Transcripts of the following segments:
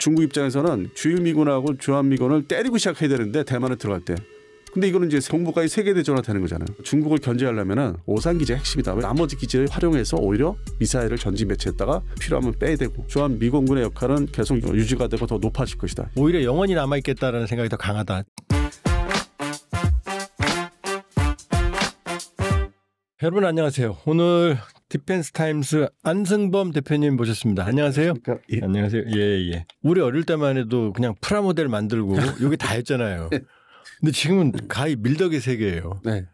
중국 입장에서는 주일미군하고 주한미군을 때리고 시작해야 되는데 대만에 들어갈 때. 근데 이거는 이제 동북아의 세계대전화 되는 거잖아요. 중국을 견제하려면은 오산 기지가 핵심이다. 나머지 기지를 활용해서 오히려 미사일을 전진 배치했다가 필요하면 빼야 되고 주한미군의 역할은 계속 유지가 되고 더 높아질 것이다. 오히려 영원히 남아있겠다라는 생각이 더 강하다. 여러분 안녕하세요. 오늘 디펜스타임스 안승범 대표님 모셨습니다. 안녕하세요. 예. 안녕하세요. 예. 우리 어릴 때만 해도 그냥 프라모델 만들고 여기 다 했잖아요. 근데 지금은 가히 밀덕의 세계예요. 네.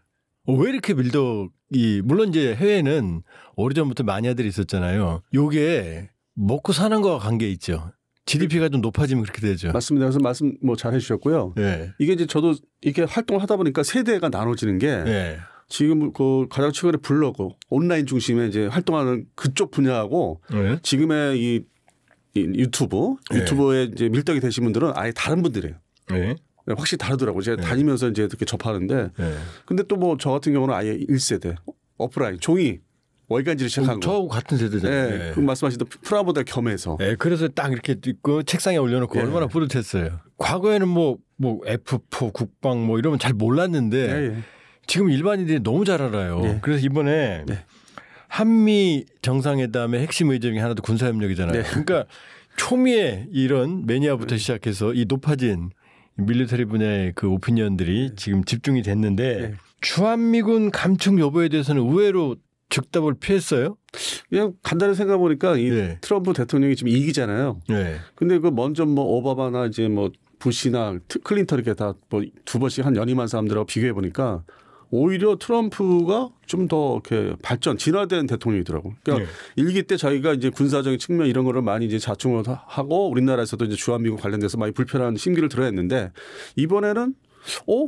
왜 이렇게 밀덕이 물론 이제 해외는 오래전부터 마니아들이 있었잖아요. 요게 먹고 사는 거와 관계 있죠. GDP가 좀 높아지면 그렇게 되죠. 맞습니다. 그래서 말씀 뭐 잘 해주셨고요. 네. 이게 이제 저도 이렇게 활동을 하다 보니까 세대가 나눠지는 게 네. 지금 그 가장 최근에 블로그 온라인 중심에 이제 활동하는 그쪽 분야하고 네. 지금의 이 유튜버에 이제 밀당이 되신 분들은 아예 다른 분들이에요. 네. 확실히 다르더라고요. 제가 다니면서 이제 이렇게 접하는데 근데 또 뭐 저 같은 경우는 아예 1세대 오프라인 종이 월간지를 시작한 거. 저하고 같은 세대잖아요. 네. 그 말씀하시던 프라모델 겸해서. 네. 그래서 딱 이렇게 있고 책상에 올려놓고 얼마나 뿌듯했어요. 과거에는 뭐 F4 국방 뭐 이러면 잘 몰랐는데 지금 일반인들이 너무 잘 알아요. 그래서 이번에 한미 정상회담의 핵심 의제 중에 하나도 군사협력이잖아요. 그러니까 초미의 이런 매니아부터 시작해서 이 높아진 밀리터리 분야의 그 오피니언들이 지금 집중이 됐는데 주한미군 감축 여부에 대해서는 의외로 즉답을 피했어요. 그냥 간단히 생각해 보니까 이 트럼프 대통령이 지금 이기잖아요. 근데 그 먼저 뭐 오바마나 이제 뭐 부시나 클린턴 이렇게 다 뭐 두 번씩 한 연임한 사람들하고 비교해 보니까 오히려 트럼프가 좀 더 이렇게 진화된 대통령이더라고. 그러니까 일기 때 자기가 이제 군사적인 측면 이런 거를 많이 이제 자충을 하고 우리나라에서도 이제 주한미군 관련돼서 많이 불편한 심기를 드러냈는데 이번에는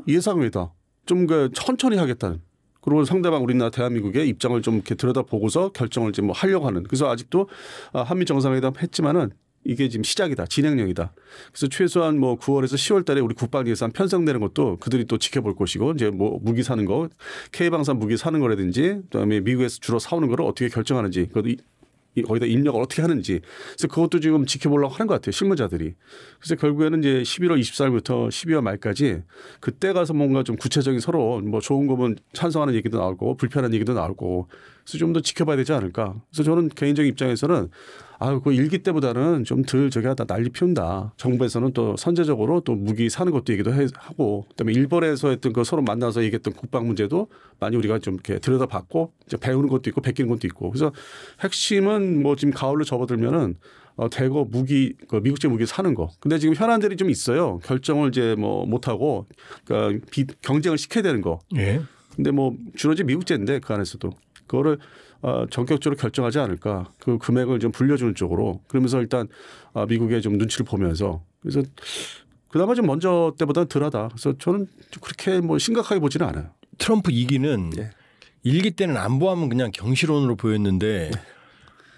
예상외다. 좀 그 천천히 하겠다는. 그리고 상대방 우리나라 대한민국의 입장을 좀 이렇게 들여다보고서 결정을 이제 뭐 하려고 하는. 그래서 아직도 한미 정상회담 했지만은 이게 지금 시작이다. 진행형이다. 그래서 최소한 뭐 9월에서 10월 달에 우리 국방 예산 편성되는 것도 그들이 또 지켜볼 것이고 이제 뭐 무기 사는 거 K방산 무기 사는 거라든지 그다음에 미국에서 주로 사오는 거를 어떻게 결정하는지 거기다 입력을 어떻게 하는지 그래서 그것도 지금 지켜보려고 하는 것 같아요. 실무자들이. 그래서 결국에는 이제 11월 24일부터 12월 말까지 그때 가서 뭔가 좀 구체적인 서로 뭐 좋은 거면 찬성하는 얘기도 나오고 불편한 얘기도 나오고 그래서 좀 더 지켜봐야 되지 않을까. 그래서 저는 개인적인 입장에서는 그 일기 때보다는 좀 덜 저기 하다 난리 피운다. 정부에서는 또 선제적으로 또 무기 사는 것도 얘기도 하고 그다음에 일본에서 했던 그 서로 만나서 얘기했던 국방 문제도 많이 우리가 좀 이렇게 들여다봤고 이제 배우는 것도 있고 베끼는 것도 있고 그래서 핵심은 뭐 지금 가을로 접어들면은 대거 그 미국제 무기 사는 거. 근데 지금 현안들이 좀 있어요. 결정을 이제 뭐 못하고 그러니까 경쟁을 시켜야 되는 거. 근데 뭐 주로 미국제인데 그 안에서도 그거를 전격적으로 결정하지 않을까. 그 금액을 좀 불려주는 쪽으로. 그러면서 일단 미국의 좀 눈치를 보면서 그래서 그나마 좀 먼저 때보다는 덜하다. 그래서 저는 그렇게 뭐 심각하게 보지는 않아요. 트럼프 2기는 일기 때는 안보하면 그냥 경시론으로 보였는데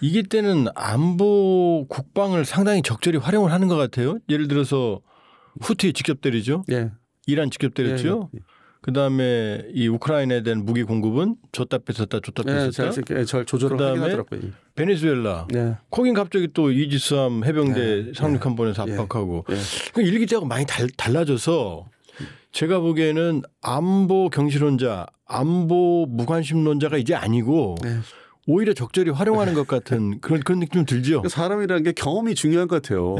2기 때는 안보 국방을 상당히 적절히 활용을 하는 것 같아요. 예를 들어서 후티 직접 때리죠. 이란 직접 때렸죠. 그다음에 이 우크라이나에 대한 무기 공급은 줬다 뺐었다. 잘 조절을 하긴 하더라고요. 베네수엘라. 거긴 갑자기 또 이지스함 해병대 상륙함 보내서 압박하고. 일기제하고 많이 달라져서 제가 보기에는 안보 경시론자, 안보 무관심론자가 이제 아니고 오히려 적절히 활용하는 것 같은 그런 느낌 들죠. 사람이라는 게 경험이 중요한 것 같아요.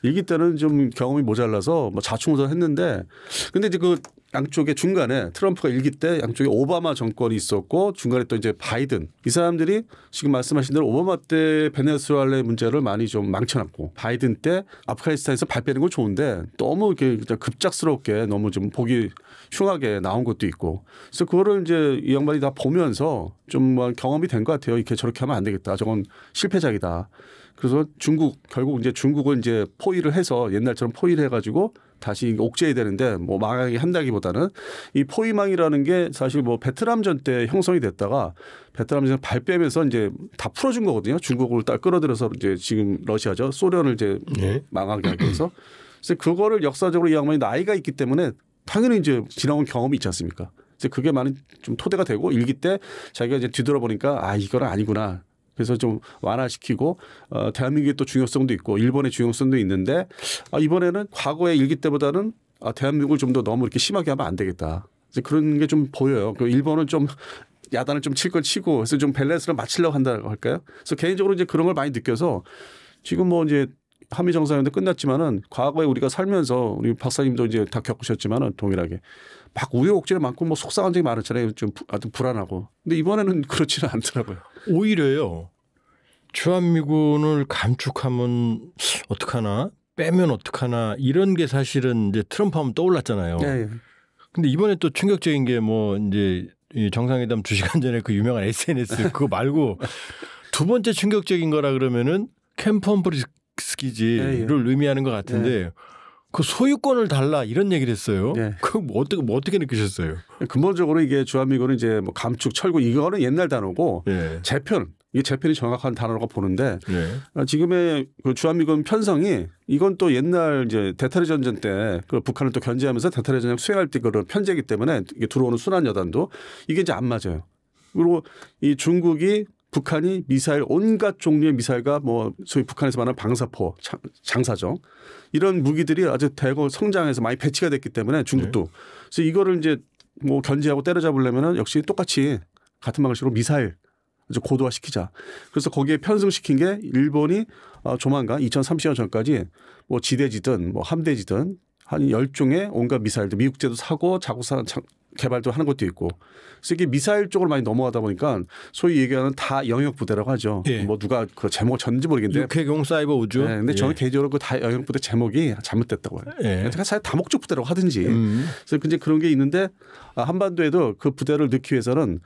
일기 때는 좀 경험이 모자라서 뭐 자충우선했는데 근데 이제 그 양쪽에 중간에 트럼프가 일기 때 양쪽에 오바마 정권이 있었고 중간에 또 이제 바이든 이 사람들이 지금 말씀하신 대로 오바마 때 베네수엘라의 문제를 많이 좀 망쳐놨고 바이든 때 아프가니스탄에서 발 빼는 건 좋은데 너무 이렇게 급작스럽게 너무 좀 보기 흉하게 나온 것도 있고 그래서 그거를 이제 이 양반이 다 보면서 좀 경험이 된 것 같아요. 이렇게 저렇게 하면 안 되겠다. 저건 실패작이다. 그래서 결국 이제 중국은 이제 포위를 해서 옛날처럼 포위를 해가지고 다시 옥죄해야 되는데 뭐 망하게 한다기보다는 이 포위망이라는 게 사실 뭐 베트남전 때 형성이 됐다가 베트남전 발 빼면서 이제 다 풀어준 거거든요. 중국을 딱 끌어들여서 이제 지금 러시아죠. 소련을 이제 망하게 하기 위해서. 그래서 그거를 역사적으로 이 양반이 나이가 있기 때문에 당연히 이제 지나온 경험이 있지 않습니까? 이제 그게 많이 좀 토대가 되고 일기 때 자기가 이제 뒤돌아보니까 이건 아니구나. 그래서 좀 완화시키고 대한민국의 또 중요성도 있고 일본의 중요성도 있는데 이번에는 과거의 일기 때보다는 대한민국을 좀 더 너무 이렇게 심하게 하면 안 되겠다. 이제 그런 게 좀 보여요. 일본은 좀 야단을 좀 칠 건 치고 그래서 좀 밸런스를 맞추려고 한다고 할까요? 그래서 개인적으로 이제 그런 걸 많이 느껴서 지금 뭐 이제 한미 정상회담도 끝났지만은 과거에 우리가 살면서 우리 박사님도 이제 다 겪으셨지만은 동일하게 막 우여곡절이 많고 뭐 속상한 적이 많았잖아요. 좀 아주 불안하고. 근데 이번에는 그렇지는 않더라고요. 오히려요. 주한미군을 감축하면 어떡하나 빼면 어떡하나 이런 게 사실은 이제 트럼프 하면 떠올랐잖아요. 네. 근데 이번에 또 충격적인 게 뭐 이제 정상회담 2시간 전에 그 유명한 SNS 그거 말고 두 번째 충격적인 거라 그러면은 캠프 험프리스 기지를 의미하는 것 같은데 그 소유권을 달라 이런 얘기를 했어요. 그거 뭐 어떻게 느끼셨어요? 근본적으로 이게 주한미군은 이제 뭐 감축, 철구 이거는 옛날 단어고 재편 이게 재편이 정확한 단어라고 보는데 지금의 그 주한미군 편성이 이건 또 옛날 이제 대타리 전쟁 때 그 북한을 또 견제하면서 대타리 전쟁 수행할 때 그런 편제이기 때문에 이게 들어오는 순환 여단도 이게 이제 안 맞아요. 그리고 이 중국이 북한이 미사일 온갖 종류의 미사일과 뭐 소위 북한에서 말하는 방사포, 장사정 이런 무기들이 아주 대거 성장해서 많이 배치가 됐기 때문에 중국도 그래서 이거를 이제 뭐 견제하고 때려잡으려면은 역시 똑같이 같은 방식으로 미사일 아주 고도화시키자. 그래서 거기에 편승시킨 게 일본이 조만간 2030년 전까지 뭐 지대지든 뭐 함대지든 한 10종의 온갖 미사일들 미국제도 사고 자국산 개발도 하는 것도 있고 그래서 이게 미사일 쪽으로 많이 넘어가다 보니까 소위 얘기하는 다 영역 부대라고 하죠. 뭐 누가 그 제목 전지 모르겠는데 육해공 사이버 우주. 근데 저는 개인적으로 그 다 영역 부대 제목이 잘못됐다고 해요. 그러니까 사실 다목적 부대라고 하든지. 그래서 이제 그런 게 있는데 한반도에도 그 부대를 넣기 위해서는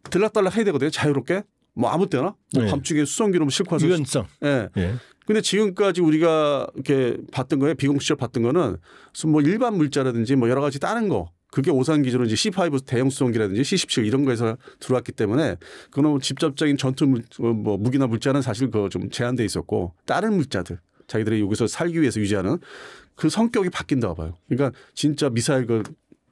들락달락 해야 되거든요. 자유롭게 뭐 아무 때나 뭐 밤중에 수송기로 뭐 싣고 와서 유연성. 근데 지금까지 우리가 이렇게 봤던 거에 비공식적으로 봤던 거는 뭐 일반 물자라든지 뭐 여러 가지 다른 거 그게 오산 기준으로 이제 C5 대형 수송기라든지 C17 이런 거에서 들어왔기 때문에 그건 직접적인 전투 뭐 무기나 물자는 사실 그 좀 제한돼 있었고 다른 물자들 자기들이 여기서 살기 위해서 유지하는 그 성격이 바뀐다고 봐요. 그러니까 진짜 미사일 그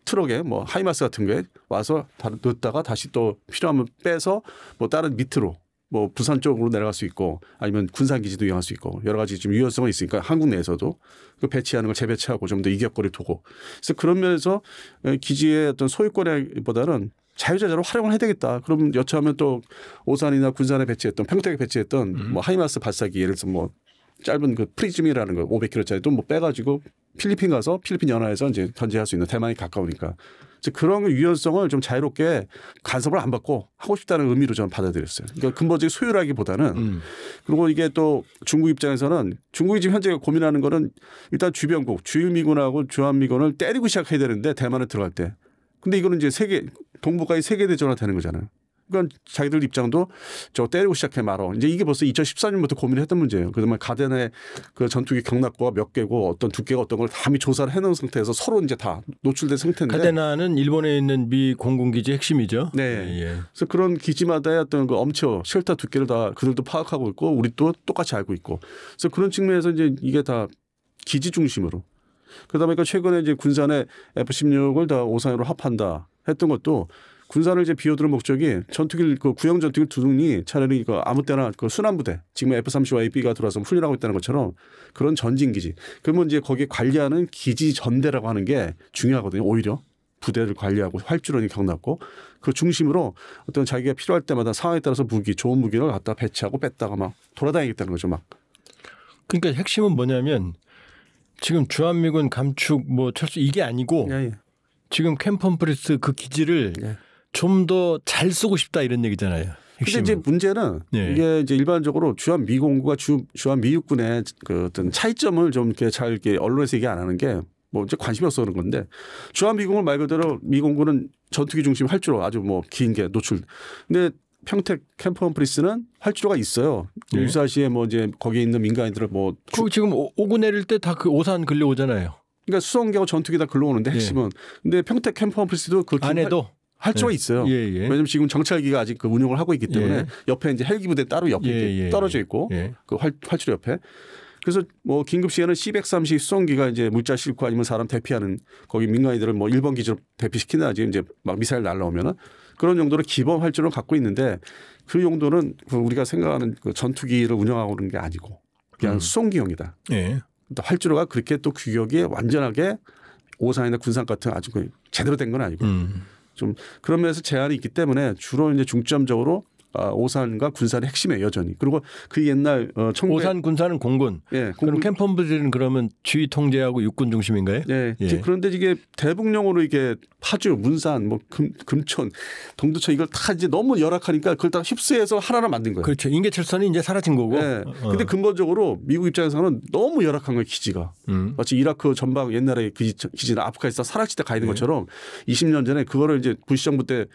트럭에 뭐 하이마스 같은 거에 와서 넣었다가 다시 또 필요하면 빼서 뭐 다른 밑으로 뭐 부산 쪽으로 내려갈 수 있고 아니면 군산기지도 이용할 수 있고 여러 가지 지금 유연성이 있으니까 한국 내에서도 그 배치하는 걸 재배치하고 좀 더 이격거리 두고 그래서 그런 면에서 기지의 어떤 소유권보다는 자유자재로 활용을 해야 되겠다. 그럼 여차하면 또 오산이나 군산에 배치했던 평택에 배치했던 뭐 하이마스 발사기 예를 들어서 뭐 짧은 그 프리즘이라는 거 500km짜리도 뭐 빼가지고 필리핀 가서 필리핀 연하에서 이제 견제할 수 있는 대만이 가까우니까 그런 유연성을 좀 자유롭게 간섭을 안 받고 하고 싶다는 의미로 저는 받아들였어요. 그러니까 근본적인 소유라기보다는 그리고 이게 또 중국 입장에서는 중국이 지금 현재 고민하는 거는 일단 주변국 주일미군하고 주한미군을 때리고 시작해야 되는데 대만에 들어갈 때. 근데 이거는 이제 동북아의 세계대전화 되는 거잖아요. 그러니까 자기들 입장도 저 때리고 시작해 말어. 이제 이게 벌써 2014년부터 고민을 했던 문제예요. 그래서 가덴의 그 전투기 경납고가 몇 개고 어떤 두께가 어떤 걸 다 조사를 해놓은 상태에서 서로 이제 다 노출된 상태인데. 가데나는 일본에 있는 미 공군기지 핵심이죠. 네. 그래서 그런 기지마다의 어떤 그 엄초, 쉘터 두께를 다 그들도 파악하고 있고 우리도 똑같이 알고 있고. 그래서 그런 측면에서 이제 이게 다 기지 중심으로. 그러다 보니까 최근에 이제 군산에 F-16을 다 오산으로 합한다 했던 것도 군산을 이제 비워두는 목적이 전투기 그 구형 전투기 두둥이 차라리 그 아무 때나 그 순환부대 지금 F-35AB가 들어와서 훈련하고 있다는 것처럼 그런 전진기지. 그러면 이제 거기에 관리하는 기지 전대라고 하는 게 중요하거든요. 오히려 부대를 관리하고 활주로니 경납고 그 중심으로 어떤 자기가 필요할 때마다 상황에 따라서 좋은 무기를 갖다 배치하고 뺐다가 막 돌아다니겠다는 거죠. 막. 그러니까 핵심은 뭐냐면 지금 주한미군 감축 뭐 철수 이게 아니고 지금 캠프 험프리스 그 기지를 좀 더 잘 쓰고 싶다 이런 얘기잖아요. 근데 이제 문제는 이게 이제 일반적으로 주한미공구가 주한미육군의 그 어떤 차이점을 좀 이렇게 잘 이렇게 언론에서 얘기 안 하는 게 뭐 이제 관심이 없어 그런 건데 주한미공을 말 그대로 미공군은 전투기 중심 활주로 아주 뭐 긴 게 노출. 근데 평택 캠프 험프리스는 활주로가 있어요. 유사시에 뭐 이제 거기에 있는 민간인들을 뭐 그 지금 오고 내릴 때 다 그 오산 걸려오잖아요. 그러니까 수송기하고 전투기 다 걸러오는데 핵심은. 근데 평택 캠프 험프리스도 그 안에도 활주로가 있어요. 왜냐하면 지금 정찰기가 아직 그 운용을 하고 있기 때문에 옆에 이제 헬기 부대 따로 옆에 떨어져 있고 그 활주로 옆에. 그래서 뭐 긴급 시에는 C-130 수송기가 이제 물자 싣고 아니면 사람 대피하는 거기 민간인들을 뭐 1번 기지로 대피시키나 지금 이제 막 미사일 날라오면은 그런 정도로 기본 활주로를 갖고 있는데 그 용도는 우리가 생각하는 그 전투기를 운영하고 있는 게 아니고 그냥 수송기용이다. 예. 활주로가 그렇게 또 규격이 완전하게 오산이나 군산 같은 아주 제대로 된 건 아니고 좀 그런 면에서 제한이 있기 때문에 주로 이제 중점적으로 오산과 군산의 핵심이에요 여전히. 그리고 그 옛날 오산 군산은 공군. 예, 그럼 캠프홈플리지는 그러면 지휘 통제하고 육군 중심인가요? 예. 예. 그런데 이게 대북용으로 이게 파주, 문산, 뭐 금촌, 동두천 이걸 다 이제 너무 열악하니까 그걸 다 휩쓰해서 하나를 만든 거예요. 그렇죠. 인계철선이 이제 사라진 거고. 예. 근데 근본적으로 미국 입장에서는 너무 열악한 거예요 기지가. 마치 이라크 전방 옛날에 기지나 아프가니스탄 사락지대 가 있는 것처럼 20년 전에 그거를 이제 부시 정부 때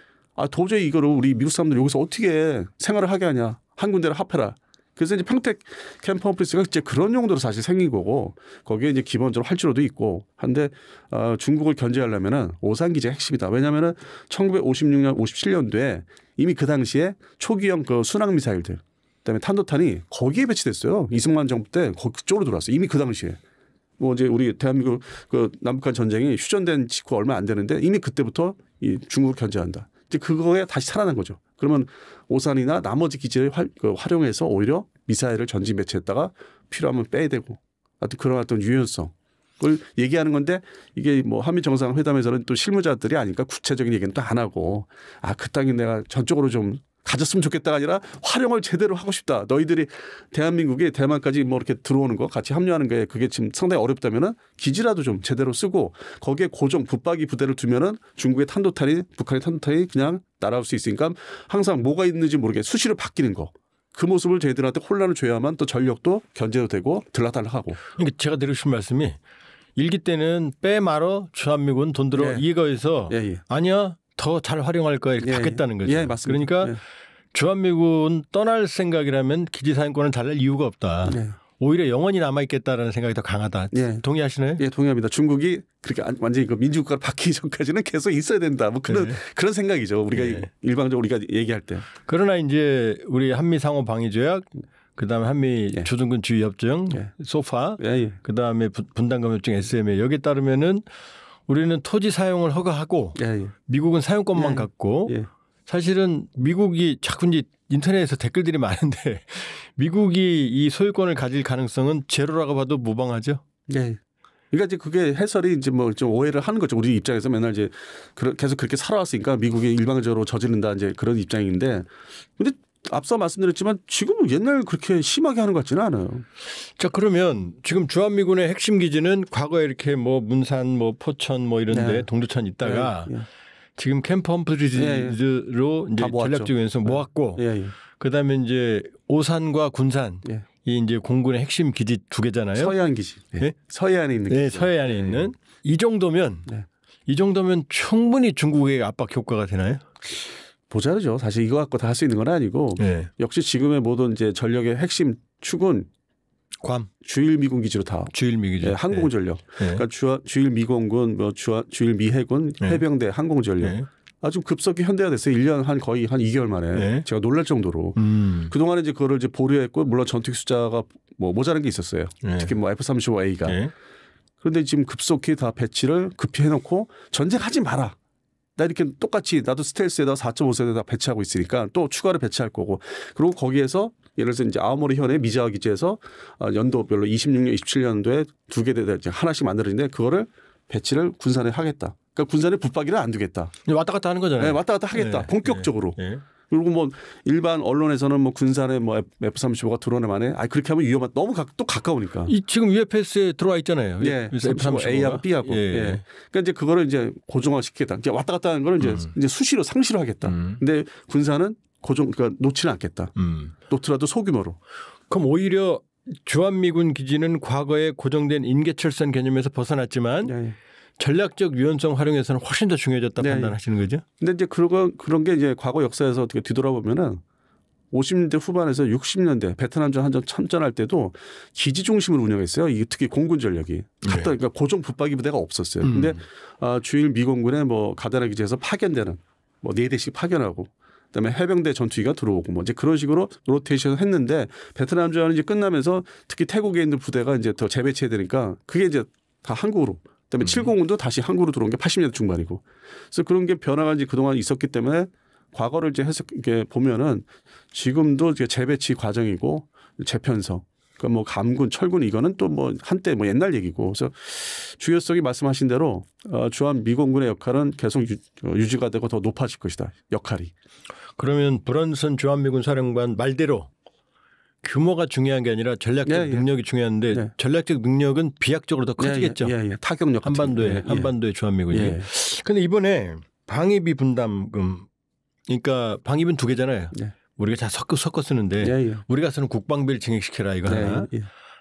도저히 이거를 우리 미국 사람들 여기서 어떻게 생활을 하게 하냐. 한 군데를 합해라. 그래서 이제 평택 캠프 홈플리스가 이제 그런 용도로 사실 생긴 거고 거기에 이제 기본적으로 활주로도 있고 한데 중국을 견제하려면은 오산 기지가 핵심이다. 왜냐하면은 1956년, 57년도에 이미 그 당시에 초기형 그 순항 미사일들 그다음에 탄도탄이 거기에 배치됐어요. 이승만 정부 때 그쪽으로 들어왔어요. 이미 그 당시에. 뭐 이제 우리 대한민국 그 남북한 전쟁이 휴전된 직후 얼마 안 되는데 이미 그때부터 이 중국을 견제한다. 이제 그거에 다시 살아난 거죠. 그러면 오산이나 나머지 기지를 활용해서 오히려 미사일을 전진 배치했다가 필요하면 빼야 되고 하여튼 그런 어떤 유연성 그걸 얘기하는 건데 이게 뭐 한미 정상회담에서는 또 실무자들이 아니까 구체적인 얘기는 또 안 하고 그 땅이 내가 전적으로 좀 가졌으면 좋겠다가 아니라 활용을 제대로 하고 싶다. 너희들이 대한민국이 대만까지 뭐 이렇게 들어오는 거 같이 합류하는 게 그게 지금 상당히 어렵다면은 기지라도 좀 제대로 쓰고 거기에 고정 붙박이 부대를 두면은 중국의 탄도탄이 북한의 탄도탄이 그냥 날아올 수 있으니까 항상 뭐가 있는지 모르게 수시로 바뀌는 거. 그 모습을 저희들한테 혼란을 줘야만 또 전력도 견제도 되고 들락달락하고. 그러니까 제가 드리고 싶은 말씀이 일기 때는 빼 말어 주한미군 돈 들어 이거에서 아니야. 더 잘 활용할 거야 이렇게 바뀌었다는 거죠. 예, 맞습니다. 그러니까 주한미군 떠날 생각이라면 기지 사용권을 달랠 이유가 없다. 오히려 영원히 남아있겠다라는 생각이 더 강하다. 동의하시나요? 예, 동의합니다. 중국이 그렇게 완전히 그 민주국가로 바뀌기 전까지는 계속 있어야 된다. 뭐 그런 생각이죠. 우리가 일방적으로 우리가 얘기할 때. 그러나 이제 우리 한미 상호 방위 조약 그다음에 한미 조준군 주의 협정 소파 그다음에 분담금협정 SMA 여기에 따르면은 우리는 토지 사용을 허가하고 미국은 사용권만 갖고 사실은 미국이 자꾸 이제 인터넷에서 댓글들이 많은데 미국이 이 소유권을 가질 가능성은 제로라고 봐도 무방하죠. 네. 그러니까 이제 그게 해설이 이제 뭐 좀 오해를 하는 거죠. 우리 입장에서 맨날 이제 계속 그렇게 살아왔으니까 미국이 일방적으로 저지른다 이제 그런 입장인데 근데 앞서 말씀드렸지만 지금은 옛날 그렇게 심하게 하는 것 같지는 않아요. 자 그러면 지금 주한미군의 핵심 기지는 과거에 이렇게 뭐 문산 뭐 포천 뭐 이런데 동두천 있다가 지금 캠프 홈플리지로 이제 전략적 유연성 모았고 그다음에 이제 오산과 군산 이 이제 공군의 핵심 기지 두 개잖아요. 서해안 기지. 서해안에 있는 기지. 서해안에 있는 이 정도면 충분히 중국의 압박 효과가 되나요? 보자르죠. 사실 이거 갖고 다 할 수 있는 건 아니고 역시 지금의 모든 이제 전력의 핵심 축은 괌 주일 미군 기지로 다 주일미기지 항공전력. 그러니까 주일 미공군, 뭐 주일 미해군, 해병대, 항공전력. 아주 급속히 현대화됐어요. 1년 거의 한 2개월 만에 제가 놀랄 정도로 그 동안에 이제 그거를 이제 보류했고 물론 전투기 숫자가 뭐 모자란 게 있었어요. 특히 뭐 F-35A가 그런데 지금 급속히 다 배치를 급히 해놓고 전쟁하지 마라. 나 이렇게 똑같이 나도 스텔스에다 4.5세대에다 배치하고 있으니까 또 추가로 배치할 거고 그리고 거기에서 예를 들어서 이제 아오모리 현의 미자와 기지에서 연도별로 26년, 27년도에 두 개 대대 하나씩 만들어지는데 그거를 배치를 군산에 하겠다. 그러니까 군산에 붙박이를 안 두겠다. 왔다 갔다 하는 거잖아요. 네, 왔다 갔다 하겠다. 본격적으로. 그리고 뭐 일반 언론에서는 뭐 군산에 뭐 F-35가 들어오는 만에 그렇게 하면 위험한 너무 또 가까우니까. 지금 UFS에 들어와 있잖아요. F-35A하고 B하고. 그러니까 이제 그거를 이제 고정화시키겠다. 이제 왔다 갔다 하는 거는 이제 수시로 상시로 하겠다. 근데 군산은 그러니까 놓지는 않겠다. 놓더라도 소규모로. 그럼 오히려 주한미군 기지는 과거에 고정된 인계철선 개념에서 벗어났지만 전략적 유연성 활용에서는 훨씬 더 중요해졌다 판단하시는 거죠? 근데 이제 그런 게 이제 과거 역사에서 어떻게 뒤돌아보면은 50년대 후반에서 60년대 베트남전 한전 참전할 때도 기지 중심으로 운영했어요. 이게 특히 공군 전력이 그러니까 고정 붙박이 부대가 없었어요. 근데 주일 미공군의 뭐 가다나 기지에서 파견되는 뭐 4대씩 파견하고 그다음에 해병대 전투기가 들어오고 뭐 이제 그런 식으로 로테이션 했는데 베트남전이 이제 끝나면서 특히 태국에 있는 부대가 이제 더 재배치해야 되니까 그게 이제 다 한국으로. 그다음에 7공군도 다시 한국으로 들어온 게 80년대 중반이고. 그래서 그런 게 변화가 이제 그동안 있었기 때문에 과거를 이제 이렇게 보면은 지금도 이제 재배치 과정이고 재편성, 그러니까 뭐 감군, 철군 이거는 또 뭐 한때 뭐 옛날 얘기고, 그래서 주요석이 말씀하신 대로 주한 미공군의 역할은 계속 유지가 되고 더 높아질 것이다, 역할이. 그러면 브런슨 주한미군 사령관 말대로 규모가 중요한 게 아니라 전략적 능력이 중요한데 전략적 능력은 비약적으로 더 커지겠죠. 타격력 한반도의 주한미군이. 그런데 이번에 방위비 분담금, 그러니까 방위비는 2개잖아요. 우리가 다 섞어 쓰는데 우리가 쓰는 국방비를 증액시켜라 이거 하나.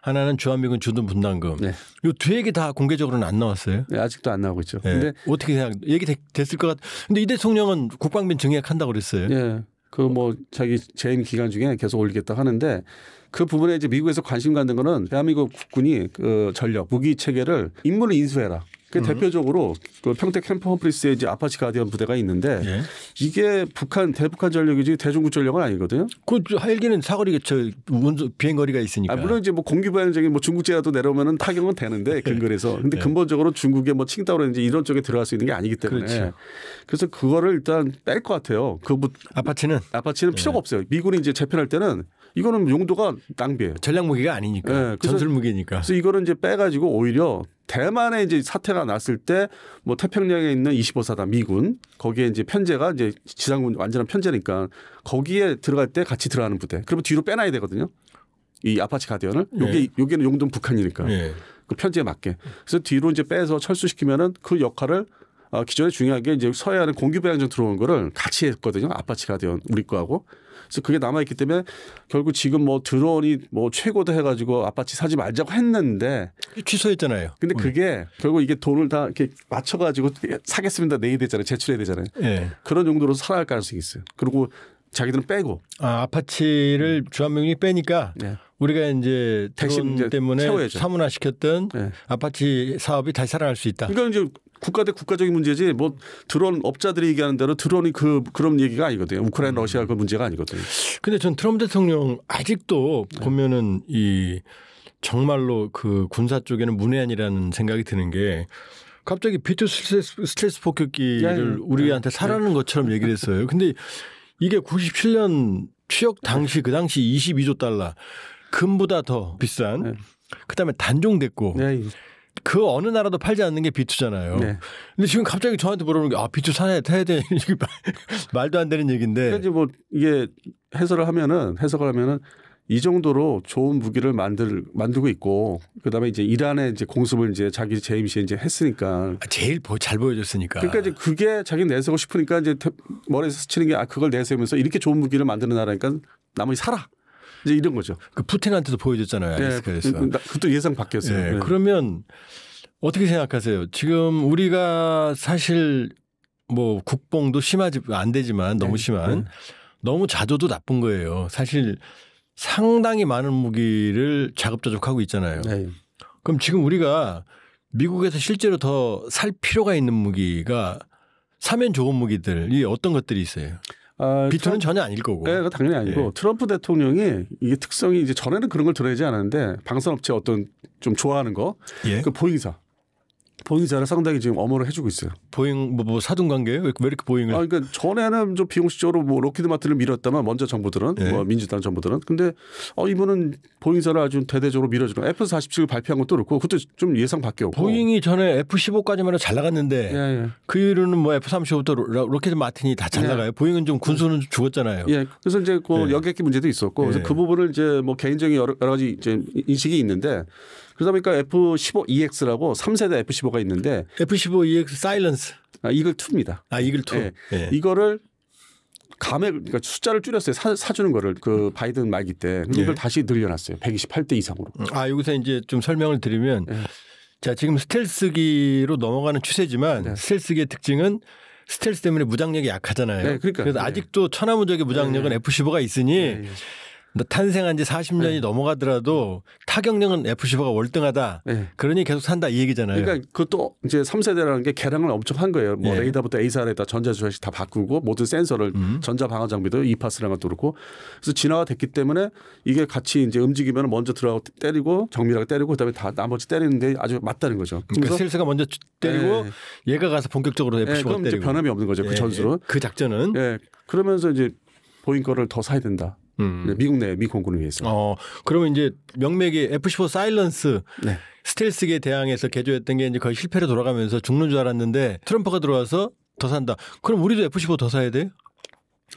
하나는 주한미군 주둔 분담금. 이 두 얘기 다 공개적으로는 안 나왔어요. 아직도 안 나오고 있죠. 근데 어떻게 얘기 됐을 것 같. 근데 이 대통령은 국방비 증액한다고 그랬어요. 그 뭐 자기 재임 기간 중에 계속 올리겠다 하는데, 그 부분에 이제 미국에서 관심 갖는 거는 대한민국 국군이 그 전력 무기 체계를 인물을 인수해라. 그 대표적으로 그 평택 캠프 험프리스에 이제 아파치 가디언 부대가 있는데 이게 대북한 전력이지 대중국 전력은 아니거든요. 그 헬기는 사거리 비행 거리가 있으니까. 물론 이제 뭐 공기부양적인 뭐 중국제라도 내려오면은 타격은 되는데 근거리에서. 근데 근본적으로 중국의 뭐 칭다오라든지 이런 쪽에 들어갈 수 있는 게 아니기 때문에. 그렇죠. 그래서 그거를 일단 뺄 것 같아요. 아파치는 필요가 없어요. 미군이 이제 재편할 때는 이거는 용도가 낭비예요. 전략 무기가 아니니까. 전술 무기니까. 그래서 이거를 이제 빼가지고 오히려 대만에 이제 사태가 났을 때 뭐 태평양에 있는 25사단 미군, 거기에 이제 편제가 이제 지상군 완전한 편제니까 거기에 들어갈 때 같이 들어가는 부대. 그러면 뒤로 빼놔야 되거든요. 이 아파치 가디언을. 여기는 용도는 북한이니까. 그 편제에 맞게. 그래서 뒤로 이제 빼서 철수시키면은 그 역할을 기존에 중요하게 이제 서해안에 공기부양전 들어온 거를 같이 했거든요. 아파치 가디언 우리 거하고. 그래서 그게 남아있기 때문에 결국 지금 뭐 드론이 뭐 최고다 해가지고 아파치 사지 말자고 했는데 취소했잖아요. 근데 그게 결국 이게 돈을 다 이렇게 맞춰가지고 사겠습니다 내야 되잖아요. 제출해야 되잖아요. 그런 용도로 살아갈 가능성이 있어요. 그리고 자기들은 빼고. 아파치를 주한미군이 빼니까 우리가 이제 대신 때문에 채워야죠. 사문화시켰던 아파치 사업이 다시 살아날 수 있다. 그러니까 이제 국가 대 국가적인 문제지 뭐 드론 업자들이 얘기하는 대로 드론이 그런 얘기가 아니거든요. 우크라이나 러시아 그 문제가 아니거든요. 근데 전 트럼프 대통령 아직도 보면은 이 정말로 그 군사 쪽에는 문외한이라는 생각이 드는 게 갑자기 B2 스텔스 폭격기를 우리한테 사라는 것처럼 얘기를 했어요. 근데 이게 97년 취역 당시 그 당시 22조 달러 금보다 더 비싼 그다음에 단종됐고 그 어느 나라도 팔지 않는 게 B2잖아요. 근데 지금 갑자기 저한테 물어보는 게 B2 사야 돼. 이게 말도 안 되는 얘기인데. 그러니까 이제 뭐 이게 해석을 하면은 이 정도로 좋은 무기를 만들고 있고 그다음에 이제 이란에 이제 공습을 이제 자기 재임 시에 이제 했으니까 제일 잘 보여줬으니까. 그러니까 이제 그게 자기 내세우고 싶으니까 이제 머리에서 스치는 게 그걸 내세우면서 이렇게 좋은 무기를 만드는 나라니까 나머지 사라. 이제 이런 거죠. 그 푸틴한테도 보여줬잖아요. 알래스카에서. 그것도 예상 바뀌었어요. 그러면 어떻게 생각하세요? 지금 우리가 사실 뭐 국뽕도 심하지 안 되지만 너무 심한 너무 자조도 나쁜 거예요. 사실 상당히 많은 무기를 자급자족하고 있잖아요. 그럼 지금 우리가 미국에서 실제로 더 살 필요가 있는 무기가 사면 좋은 무기들이 어떤 것들이 있어요? B2는 전혀 아닐 거고. 네, 당연히 아니고 트럼프 대통령이 이게 특성이 이제 전에는 그런 걸 들어야지 않았는데 방산업체 어떤 좀 좋아하는 거 그 보잉사를 상당히 지금 엄호를 해주고 있어요. 보잉 뭐 사돈 관계예요? 왜 이렇게 보잉을? 그러니까 전에는 좀 비공식적으로 뭐 로키드 마틴을 밀었다만 먼저 정부들은 뭐 민주당 정부들은 근데 이분은 보잉사를 아주 대대적으로 밀어주는 F-47을 발표한 것도 그렇고 그것도 좀 예상 밖이었고. 보잉이 전에 F-15까지만 해도 잘 나갔는데 그 이후로는 뭐 F-35도 로키드 마틴이 다 잘 나가요. 보잉은 좀 군수는 죽었잖아요. 그래서 이제 그 여객기 문제도 있었고 그래서 그 부분을 이제 뭐 개인적인 여러 가지 이제 인식이 있는데. 그러다 보니까 F-15EX라고 3세대 F-15가 있는데 F-15EX 사일런스. 이글2입니다. 이글2. 이거를 그러니까 숫자를 줄였어요. 사주는 거를 그 바이든 말기 때. 근데 이걸 다시 늘려놨어요. 128대 이상으로. 여기서 이제 좀 설명을 드리면 자 지금 스텔스기로 넘어가는 추세지만 스텔스기의 특징은 스텔스 때문에 무장력이 약하잖아요. 그러니까. 그래서 아직도 천하무적의 무장력은 F-15가 있으니 탄생한 지 40년이 넘어가더라도 타격력은 F-15가 월등하다. 그러니 계속 산다 이 얘기잖아요. 그러니까 그것도 이제 3세대라는 게 개량을 엄청 한 거예요. 뭐 레이더부터 A사에다 전자주화식 다 바꾸고 모든 센서를 전자 방어 장비도 이파스라는 것도 그렇고 그래서 진화가 됐기 때문에 이게 같이 이제 움직이면 먼저 들어가고 때리고 정밀하게 때리고 그다음에 다 나머지 때리는데 아주 맞다는 거죠. 그러니까 스텔스가 먼저 때리고 얘가 가서 본격적으로 F-15가 그럼 때리고. 이제 변함이 없는 거죠. 그 전술은. 그 작전은. 그러면서 이제 보잉 거를 더 사야 된다. 미국 내 미 공군을 위해서. 그러면 이제 명맥이 F-15 사일런스 스텔스기에 대항해서 개조했던 게 이제 거의 실패로 돌아가면서 죽는 줄 알았는데 트럼프가 들어와서 더 산다. 그럼 우리도 F-15 더 사야 돼요?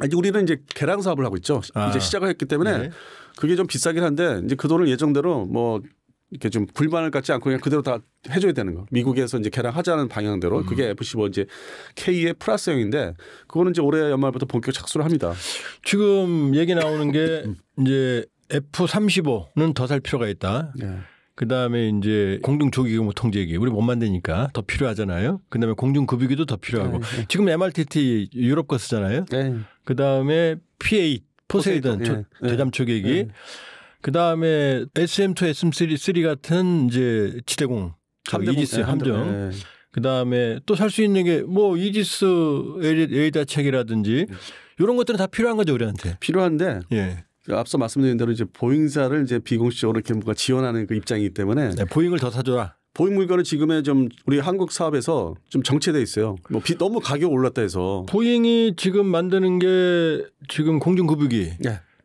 아니 우리는 이제 개량 사업을 하고 있죠. 이제 시작을 했기 때문에 그게 좀 비싸긴 한데 이제 그 돈을 예정대로 뭐 이렇게 좀 불만을 갖지 않고 그냥 그대로 다 해줘야 되는 거. 미국에서 이제 개량하자는 방향대로 그게 F-15 이제 K의 플러스형인데 그거는 이제 올해 연말부터 본격 착수를 합니다. 지금 얘기 나오는 게 이제 F-35는 더 살 필요가 있다. 그다음에 이제 공중 조기공 통제기 우리 못 만드니까 더 필요하잖아요. 그다음에 공중 급유기도 더 필요하고 지금 MRTT 유럽 거 쓰잖아요. 그다음에 P-8 포세이돈 대잠 초계기. 그다음에 SM2, SM3 같은 이제 지대공 이지스 함정. 그다음에 또 살 수 있는 게 뭐 이지스 레이더 책이라든지 이런 것들은 다 필요한 거죠 우리한테. 필요한데. 앞서 말씀드린 대로 이제 보잉사를 이제 비공식적으로 이렇게 뭔가 지원하는 그 입장이기 때문에 보잉을 더 사줘라. 보잉 물건은 지금의 좀 우리 한국 사업에서 좀 정체돼 있어요. 뭐 너무 가격 올랐다 해서. 보잉이 지금 만드는 게 지금 공중급유기,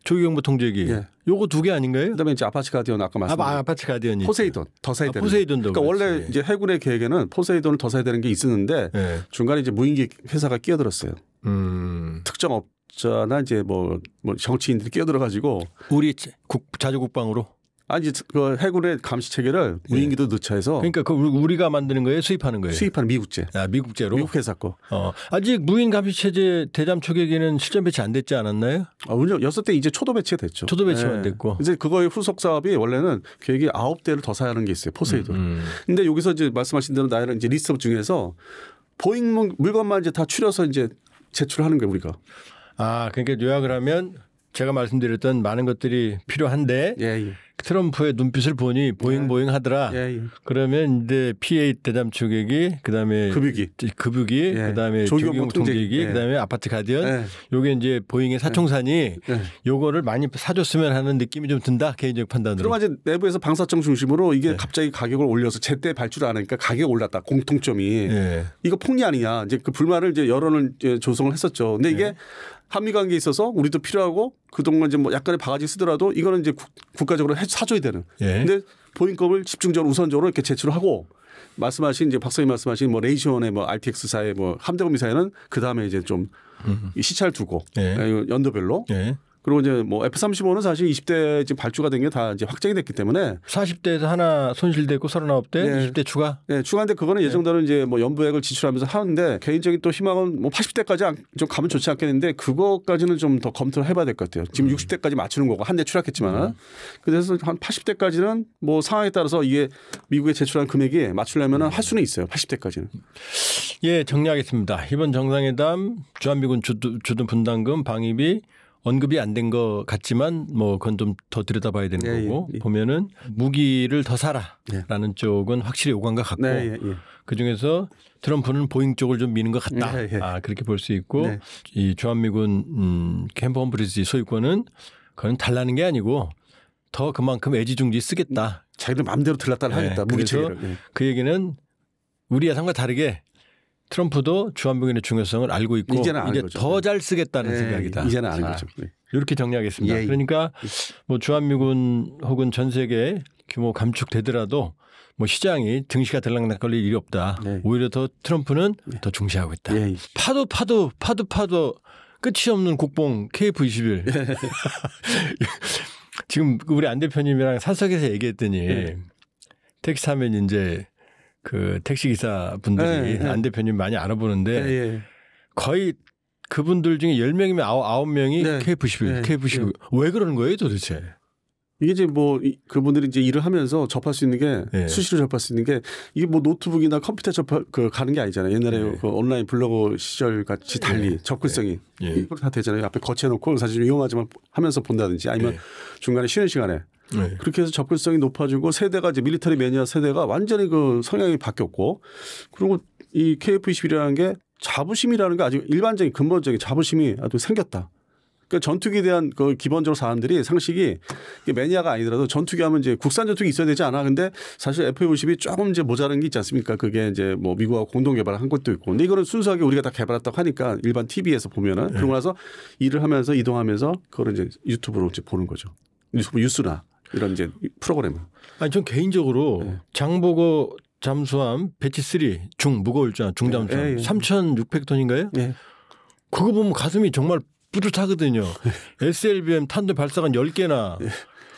조기경보 통제기, 요거 두 개 아닌가요? 그다음에 이제 아파치 가디언 아까 말씀드린 아파치 가디언이 포세이돈 더 사야 되는. 포세이돈도. 그러니까 원래 이제 해군의 계획에는 포세이돈을 더 사야 되는 게 있었는데 중간에 이제 무인기 회사가 끼어들었어요. 특정 업자나 이제 뭐 정치인들이 끼어들어가지고 우리 자주국방으로. 아니 이제 그 해군의 감시 체계를 무인기도 넣자 해서. 그러니까 그 우리가 만드는 거예요, 수입하는 거예요? 수입하는 미국제. 미국제로. 미국 회사 거. 아직 무인 감시 체제 대잠 초계기는 실전 배치 안 됐지 않았나요? 운영 6대 이제 초도 배치가 됐죠. 초도 배치만 됐고. 이제 그거의 후속 사업이 원래는 계획이 9대를 더 사야 하는 게 있어요. 포세이돈. 근데 여기서 이제 말씀하신 대로 나이는 이제 리스트 중에서 보잉 물건만 이제 다 추려서 이제 제출하는 거예요, 우리가. 그러니까 요약을 하면 제가 말씀드렸던 많은 것들이 필요한데 트럼프의 눈빛을 보니 보잉 하더라. 그러면 이제 P-8 대잠 초계기, 그다음에 급유기, 그다음에 조기공 통제기, 그다음에 아파트 가디언. 요게 이제 보잉의 사총사니 요거를 많이 사줬으면 하는 느낌이 좀 든다. 개인적 판단으로. 그럼 이제 내부에서 방사청 중심으로 이게 갑자기 가격을 올려서 제때 발주를 안 하니까 가격이 올랐다. 공통점이. 이거 폭리 아니냐. 이제 그 불만을 이제 여론을 이제 조성을 했었죠. 근데 이게 한미 관계에 있어서 우리도 필요하고 그동안 이제 뭐 약간의 바가지 쓰더라도 이거는 이제 국가적으로 사줘야 되는. 근데 보잉급을 집중적으로 우선적으로 이렇게 제출을 하고 말씀하신 이제 박사님 말씀하신 뭐 레이시온의 뭐 RTX사의 뭐 함대공 미사일은 그 다음에 이제 좀 시차를 두고 연도별로. 그리고 이제 뭐 F-35는 사실 20대 지금 발주가 된 게 다 이제 확정이 됐기 때문에 40대에서 하나 손실됐고 39대 20대 추가. 추가인데 그거는 예정대로 이제 뭐 연부액을 지출하면서 하는데 개인적인 또 희망은 뭐 80대까지 좀 가면 좋지 않겠는데 그거까지는 좀 더 검토를 해봐야 될 것 같아요. 지금 60대까지 맞추는 거고 한 대 추락했지만 그래서 한 80대까지는 뭐 상황에 따라서 이게 미국에 제출한 금액이 맞추려면 할 수는 있어요. 80대까지는. 정리하겠습니다. 이번 정상회담 주한미군 주둔 분담금 방위비 언급이 안 된 것 같지만 뭐 그건 좀 더 들여다봐야 되는 거고 보면은 무기를 더 사라라는 쪽은 확실히 오간 것 같고 그중에서 트럼프는 보잉 쪽을 좀 미는 것 같다. 그렇게 볼 수 있고 이 주한미군 캠프 험브리지 소유권은 그건 달라는 게 아니고 더 그만큼 애지중지 쓰겠다. 자기들 마음대로 들렀다 하겠다. 그래서 그 얘기는 우리 예상과 다르게 트럼프도 주한미군의 중요성을 알고 있고 이제 더 잘 쓰겠다는 생각이다. 이제는 아는 거죠. 이렇게 정리하겠습니다. 그러니까 뭐 주한미군 혹은 전 세계 규모 감축되더라도 뭐 시장이 등시가 들락날 걸릴 일이 없다. 오히려 더 트럼프는 더 중시하고 있다. 파도 끝이 없는 국뽕 KF-21. 지금 우리 안 대표님이랑 사석에서 얘기했더니 택시 타면 이제 그 택시기사 분들이 안 대표님 많이 알아보는데 거의 그분들 중에 10명이면 9명이 KF-21. KF-21. 왜 그러는 거예요 도대체? 이게 이제 뭐 그분들이 이제 일을 하면서 접할 수 있는 게 네. 수시로 접할 수 있는 게 이게 뭐 노트북이나 컴퓨터 가는 게 아니잖아요. 옛날에 네. 그 온라인 블로그 시절 같이 달리 네. 접근성이 네. 이거 다 되잖아요. 앞에 거치해놓고 사실 위험하지만 하면서 본다든지 아니면 네. 중간에 쉬는 시간에 네. 그렇게 해서 접근성이 높아지고 세대가 이제 밀리터리 매니아 세대가 완전히 그 성향이 바뀌었고 그리고 이 KF-21이라는 게 자부심이라는 게 아주 일반적인 근본적인 자부심이 아주 생겼다. 그러니까 전투기에 대한 그 기본적으로 사람들이 상식이 매니아가 아니더라도 전투기 하면 이제 국산 전투기 있어야 되지 않아. 근데 사실 F-50이 조금 이제 모자란 게 있지 않습니까? 그게 이제 뭐 미국하고 공동 개발한 것도 있고. 근데 이거는 순수하게 우리가 다 개발했다고 하니까 일반 TV에서 보면은 그러고 나서 일을 하면서 이동하면서 그걸 이제 유튜브로 이제 보는 거죠. 유튜브 뉴스나 이런 이제 프로그램을. 아니 전 개인적으로 네. 장보고 잠수함 배치 3 중 무거울 줄 중잠수함 3,600톤인가요? 네. 그거 보면 가슴이 정말 뿌듯하거든요. SLBM 탄도 발사관 10개나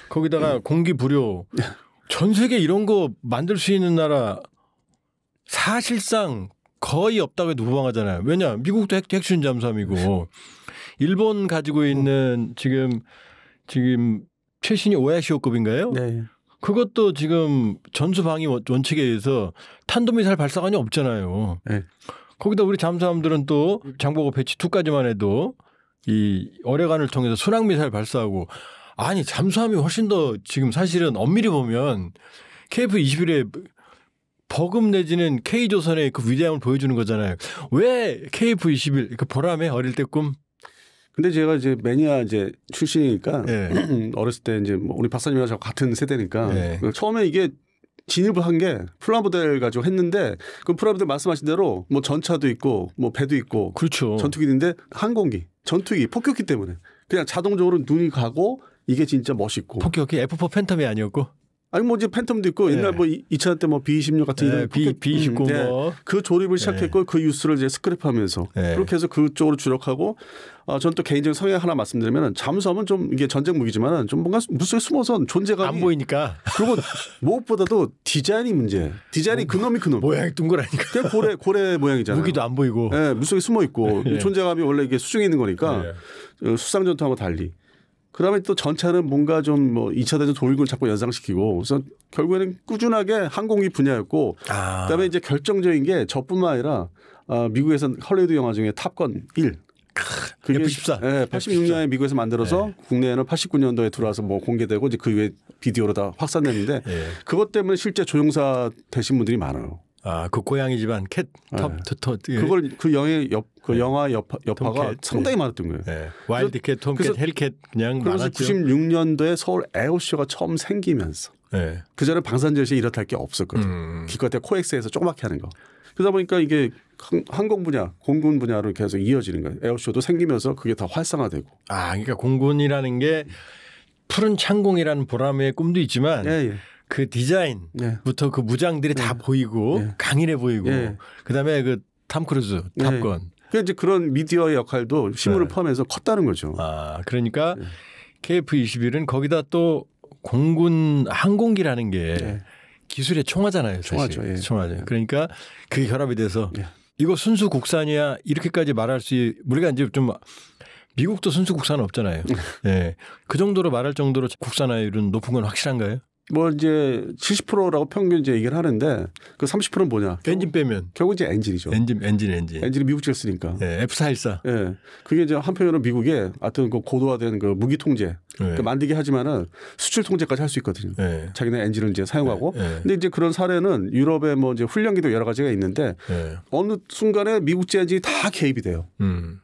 거기다가 공기 부료 전 세계 이런 거 만들 수 있는 나라 사실상 거의 없다고 해도 무방하잖아요. 왜냐 미국도 핵추진 잠수함이고 일본 가지고 있는 지금 최신이 오야시오급인가요? 네. 그것도 지금 전수방위 원칙에 의해서 탄도미사일 발사관이 없잖아요. 네. 거기다 우리 잠수함들은 또 장보고 배치 2까지만 해도 이 어뢰관을 통해서 순항미사일 발사하고 아니 잠수함이 훨씬 더 지금 사실은 엄밀히 보면 KF-21의 버금 내지는 K조선의 그 위대함을 보여주는 거잖아요. 왜 KF-21 그 보람에 어릴 때 꿈? 근데 제가 이제 매니아 이제 출신이니까 네. 어렸을 때 이제 뭐 우리 박사님이랑 저 같은 세대니까 네. 처음에 이게 진입을 한 게 프라모델 가지고 했는데 그 프라모델 말씀하신 대로 뭐 전차도 있고 뭐 배도 있고 그렇죠. 전투기인데 항공기, 전투기, 폭격기 때문에 그냥 자동적으로 눈이 가고 이게 진짜 멋있고. 폭격기 F4 팬텀이 아니었고? 아니 뭐 이제 팬텀도 있고 네. 옛날 뭐 2차 때 뭐 B-26 같은 이런 B-29 네. 뭐 그 조립을 시작했고 그 뉴스를 이제 스크랩하면서 그렇게 해서 그쪽으로 주력하고 전 또 개인적인 성향 하나 말씀드리면 잠수함은 좀 이게 전쟁 무기지만은 좀 뭔가 물속에 숨어서 존재감이 안 보이니까 그리고 무엇보다도 디자인이 문제. 디자인이 그놈이 그놈. 모양이 둥그라니까. 그냥 고래 모양이잖아요. 무기도 안 보이고. 네, 물속에 숨어 있고 존재감이 원래 이게 수중에 있는 거니까 수상 전투하고 달리. 그다음에 또 전차는 뭔가 좀 뭐 2차 대전 도입을 자꾸 연상시키고 그래서 결국에는 꾸준하게 항공기 분야였고 그다음에 이제 결정적인 게 저뿐만 아니라 미국에서는 헐리우드 영화 중에 탑건 1 그게 F-14. 네, 86년에 미국에서 만들어서 국내에는 89년도에 들어와서 뭐 공개되고 이제 그 이후에 비디오로 다 확산됐는데 그것 때문에 실제 조종사 되신 분들이 많아요. 그 고양이 집안 캣 그걸 그 영화 여파가 상당히 많았던 거예요. 와일드 캣, 톰캣, 헬캣 그냥 그래서 많았죠. 96년도에 서울 에어쇼가 처음 생기면서 그 전에 방산제시에 이렇다 할 게 없었거든요. 기껏해 코엑스에서 조그맣게 하는 거. 그러다 보니까 이게 항공 분야, 공군 분야로 계속 이어지는 거예요. 에어쇼도 생기면서 그게 더 활성화되고. 그러니까 공군이라는 게 푸른 창공이라는 보람의 꿈도 있지만 그 디자인부터 그 무장들이 다 보이고 강인해 보이고 그다음에 그 탐 크루즈 탑건. 그러니까 이제 그런 미디어의 역할도 힘을 포함해서 컸다는 거죠. 그러니까 KF-21은 거기다 또 공군 항공기라는 게 기술의 총화잖아요. 사실. 총화죠. 그러니까 그게 결합이 돼서 이거 순수 국산이야 이렇게까지 말할 수 우리가 이제 좀 미국도 순수 국산은 없잖아요. 그 정도로 말할 정도로 국산화율은 높은 건 확실한가요? 뭐 이제 70%라고 평균 이제 얘기를 하는데 그 30%는 뭐냐? 엔진 빼면 결국 이제 엔진이죠. 엔진이 미국 제였으니까. F414. 그게 이제 한편으로 미국에 하여튼 그 고도화된 그 무기 통제 그 만들게 하지만은 수출 통제까지 할 수 있거든요. 자기네 엔진을 이제 사용하고. 근데 이제 그런 사례는 유럽의 뭐 이제 훈련기도 여러 가지가 있는데 어느 순간에 미국제 엔진이 다 개입이 돼요.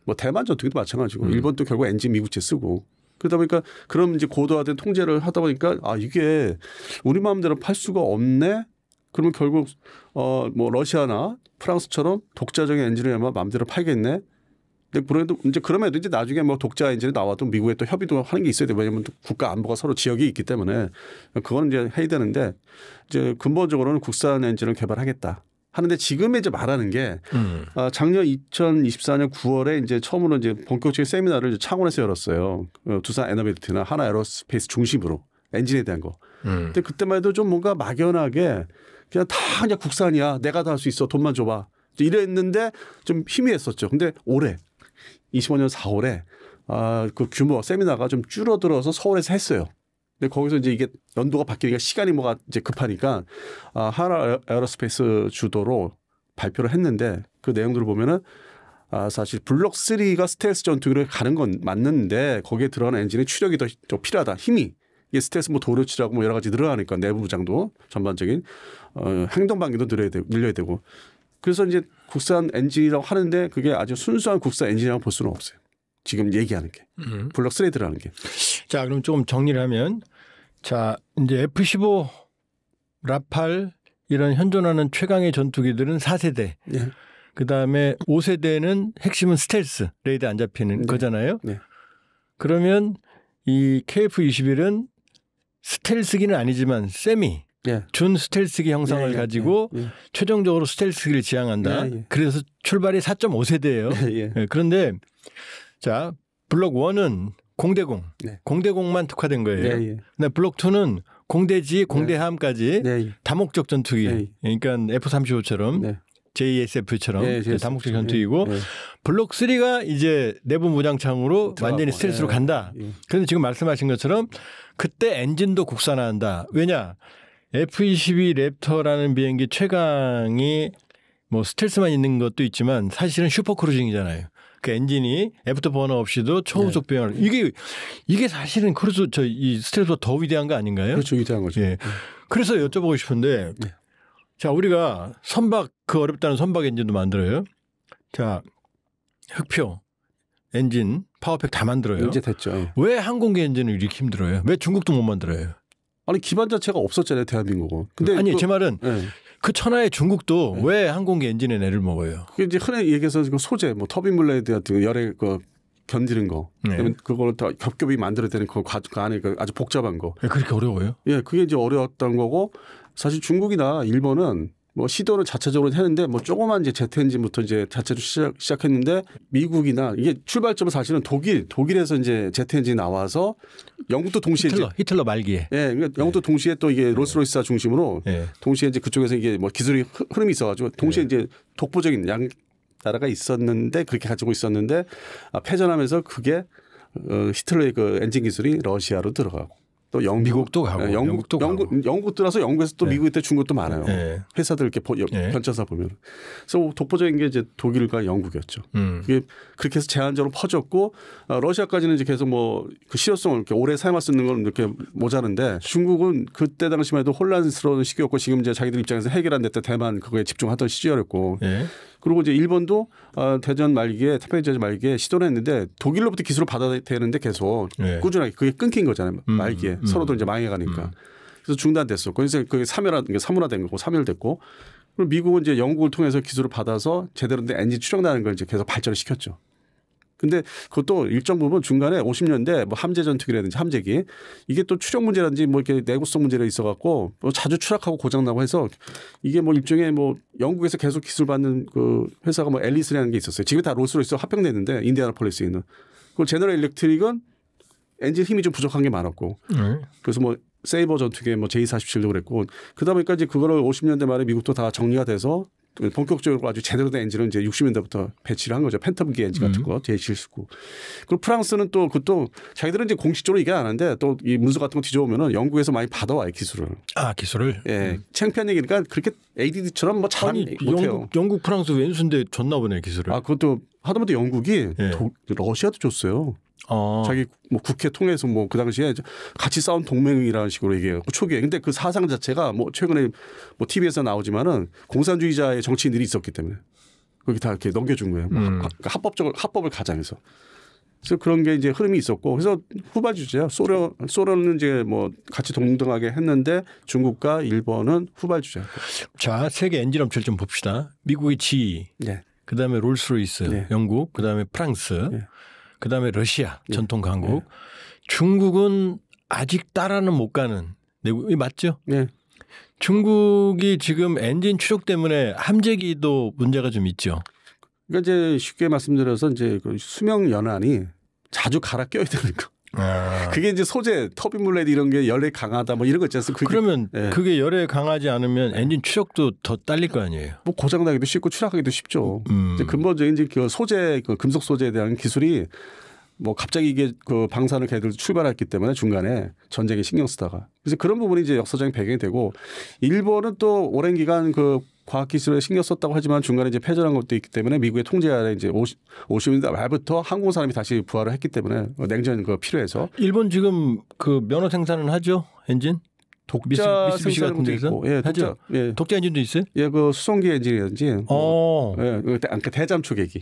뭐 대만 전투기도 마찬가지고 일본도 결국 엔진 미국제 쓰고. 그러다 보니까 그럼 이제 고도화된 통제를 하다 보니까 이게 우리 마음대로 팔 수가 없네. 그러면 결국 뭐 러시아나 프랑스처럼 독자적인 엔진을 마음대로 팔겠네. 근데 그럼에도 이제 나중에 뭐 독자 엔진이 나와도 미국에 또 협의도 하는 게 있어야 돼요. 왜냐하면 국가 안보가 서로 지역이 있기 때문에 그거는 이제 해야 되는데 이제 근본적으로는 국산 엔진을 개발하겠다. 하는데 지금 이제 말하는 게 작년 2024년 9월에 이제 처음으로 이제 본격적인 세미나를 이제 창원에서 열었어요. 두산 에너빌리티나 하나 에어로스페이스 중심으로 엔진에 대한 거. 근데 그때만 해도 좀 뭔가 막연하게 그냥 다 그냥 국산이야. 내가 다 할 수 있어. 돈만 줘봐. 이랬는데 좀 희미했었죠. 근데 올해 25년 4월에 그 규모 세미나가 좀 줄어들어서 서울에서 했어요. 근데 거기서 이제 이게 연도가 바뀌니까 시간이 뭐가 이제 급하니까 하나 에어로스페이스 주도로 발표를 했는데 그 내용들을 보면은 사실 블록 3가 스텔스 전투기로 가는 건 맞는데 거기에 들어가는 엔진의 추력이 더 필요하다. 힘이 이게 스텔스 뭐 도료치라고 뭐 여러 가지 늘어나니까 내부 부장도 전반적인 행동 반경도 늘려야 되고 그래서 이제 국산 엔진이라고 하는데 그게 아주 순수한 국산 엔진이라고 볼 수는 없어요. 지금 얘기하는 게 블록 3에 들어가는 게. 자, 그럼 조금 정리를 하면 자 이제 F-15 라팔 이런 현존하는 최강의 전투기들은 4세대. 네. 그다음에 5세대는 핵심은 스텔스 레이더 안 잡히는 네. 거잖아요. 네. 그러면 이 KF-21은 스텔스기는 아니지만 세미 예. 준 스텔스기 형상을 가지고 최종적으로 스텔스기를 지향한다. 그래서 출발이 4.5세대예요. 그런데 자 블록 1은 공대공, 공대공만 특화된 거예요. 근데 블록 2는 공대지, 공대함까지 다목적 전투기. 그러니까 F-35처럼 JSF처럼 다목적 전투기고 블록 3가 이제 내부 무장창으로 완전히 스텔스로 간다. 그런데 지금 말씀하신 것처럼 그때 엔진도 국산화한다. 왜냐? F-22 랩터라는 비행기 최강이 뭐 스텔스만 있는 것도 있지만 사실은 슈퍼크루징이잖아요. 그 엔진이 애프터 버너 없이도 초음속 비행을 이게 사실은 크루즈 이 스텔스보다 더 위대한 거 아닌가요? 그렇죠, 위대한 거죠. 그래서 여쭤보고 싶은데 자 우리가 선박 그 어렵다는 선박 엔진도 만들어요. 자 흑표 엔진 파워팩 다 만들어요. 이제 됐죠. 왜 항공기 엔진을 이렇게 힘들어요? 왜 중국도 못 만들어요? 아니 기반 자체가 없었잖아요, 대한민국은. 근데 아니 제 말은 그 천하의 중국도 왜 항공기 엔진에 내를 먹어요? 그게 이제 흔히 얘기해서 소재, 뭐 터빈 블레이드 같은 열에 견디는 거, 그걸 다 겹겹이 만들어야 되는 그 안에 아주 복잡한 거. 그렇게 어려워요? 예, 그게 이제 어려웠던 거고 사실 중국이나 일본은 뭐 시도를 자체적으로 했는데 뭐 조그만 이제 제트 엔진부터 이제 자체로 시작했는데 미국이나 이게 출발점은 사실은 독일에서 이제 제트 엔진이 나와서 영국도 동시에 히틀러 말기에. 예, 그러니까 영국도 동시에 또 이게 롤스로이스사 중심으로 동시에 이제 그쪽에서 이게 뭐 기술이 흐름이 있어가지고 동시에 이제 독보적인 양 나라가 있었는데 그렇게 가지고 있었는데 패전하면서 그게 히틀러의 그 엔진 기술이 러시아로 들어가고. 또 미국도 가고 영국도 가고 영국 들어서 영국에서 또 미국 때 중국도 많아요. 회사들 이렇게 변천사 보면. 그래서 독보적인 게 이제 독일과 영국이었죠. 그게 그렇게 해서 제한적으로 퍼졌고 러시아까지는 이제 계속 뭐 그 실효성을 이렇게 오래 사용할 수 있는 건 이렇게 모자른데 중국은 그때 당시만 해도 혼란스러운 시기였고 지금 이제 자기들 입장에서 해결 안 됐다 대만 그거에 집중하던 시절이었고. 그리고 이제 일본도 대전 말기에 태평양 말기에 시도를 했는데 독일로부터 기술을 받아야 되는데 계속 꾸준하게 그게 끊긴 거잖아요. 말기에 서로도 이제 망해가니까 그래서 중단됐어. 그래서 그게 사문화된 거고 사멸됐고 그리고 미국은 이제 영국을 통해서 기술을 받아서 제대로 된 엔진 추정되는 걸 이제 계속 발전을 시켰죠. 근데 그것도 일정 부분 중간에 50년대 뭐 함재 전투기라든지 함재기 이게 또 추력 문제라든지 뭐 이렇게 내구성 문제가 있어갖고 뭐 자주 추락하고 고장나고 해서 이게 뭐 일종의 뭐 영국에서 계속 기술 받는 그 회사가 뭐 앨리스라는 게 있었어요. 지금 다 롤스로이스 합병됐는데 인디애나폴리스에 있는 그 제너럴 일렉트릭은 엔진 힘이 좀 부족한 게 많았고 그래서 뭐 세이버 전투기에 뭐 J47도 그랬고 그러다 보니까 이제 그거를 50년대 말에 미국도 다 정리가 돼서 본격적으로 아주 제대로 된 엔진은 이제 60년대부터 배치를 한 거죠. 팬텀기 엔진 같은 거 J79. 그리고 프랑스는 또 그것도 자기들은 이제 공식적으로 얘기 안 하는데 또 이 문서 같은 거 뒤져보면은 영국에서 많이 받아와요 기술을. 아 기술을? 예, 창피한 얘기니까 그렇게 ADD처럼 뭐 잘하는 못해요. 영국 프랑스 왼수인데 줬나 보네 기술을. 아 그것도 하다못해 영국이 러시아도 줬어요. 자기 뭐 국회 통해서 뭐 그 당시에 같이 싸운 동맹이라는 식으로 얘기해요. 초기에. 근데 그 사상 자체가 뭐 최근에 뭐 TV에서 나오지만은 공산주의자의 정치인들이 있었기 때문에 거기 다 이렇게 넘겨준 거예요. 합법을 가장해서. 그래서 그런 게 이제 흐름이 있었고 그래서 후발주자예요. 소련은 이제 뭐 같이 동등하게 했는데 중국과 일본은 후발주자였고. 자, 세계 엔진 업체를 좀 봅시다. 미국의 GE, 그다음에 롤스로이스, 영국, 그다음에 프랑스. 그다음에 러시아 전통 강국, 중국은 아직 따라는 못 가는 맞죠? 중국이 지금 엔진 추력 때문에 함재기도 문제가 좀 있죠. 그러니까 이제 쉽게 말씀드려서 이제 그 수명 연한이 자주 갈아 껴야 되는 거. 그게 이제 소재, 터빈 블레이드 이런 게 열에 강하다 뭐 이런 거 있지 않습니까? 그러면 그게 열에 강하지 않으면 엔진 추력도 더 딸릴 거 아니에요? 뭐 고장나기도 쉽고 추락하기도 쉽죠. 이제 근본적인 이제 그 소재, 그 금속 소재에 대한 기술이 뭐 갑자기 이게 그 방사능 걔들 출발했기 때문에 중간에 전쟁에 신경 쓰다가 그래서 그런 부분이 이제 역사적인 배경이 되고 일본은 또 오랜 기간 그 과학기술에 신경 썼다고 하지만 중간에 이제 패전한 것도 있기 때문에 미국의 통제 아래 이제 50년대 말부터 항공산업이 다시 부활을 했기 때문에 냉전 그 필요해서 일본 지금 그 면허 생산은 하죠 엔진? 독자 미쓰비시 같은 데서 예, 하죠. 예. 독자 엔진도 있어요? 예, 그 수송기 엔진이라든지, 예, 그 대잠 초계기.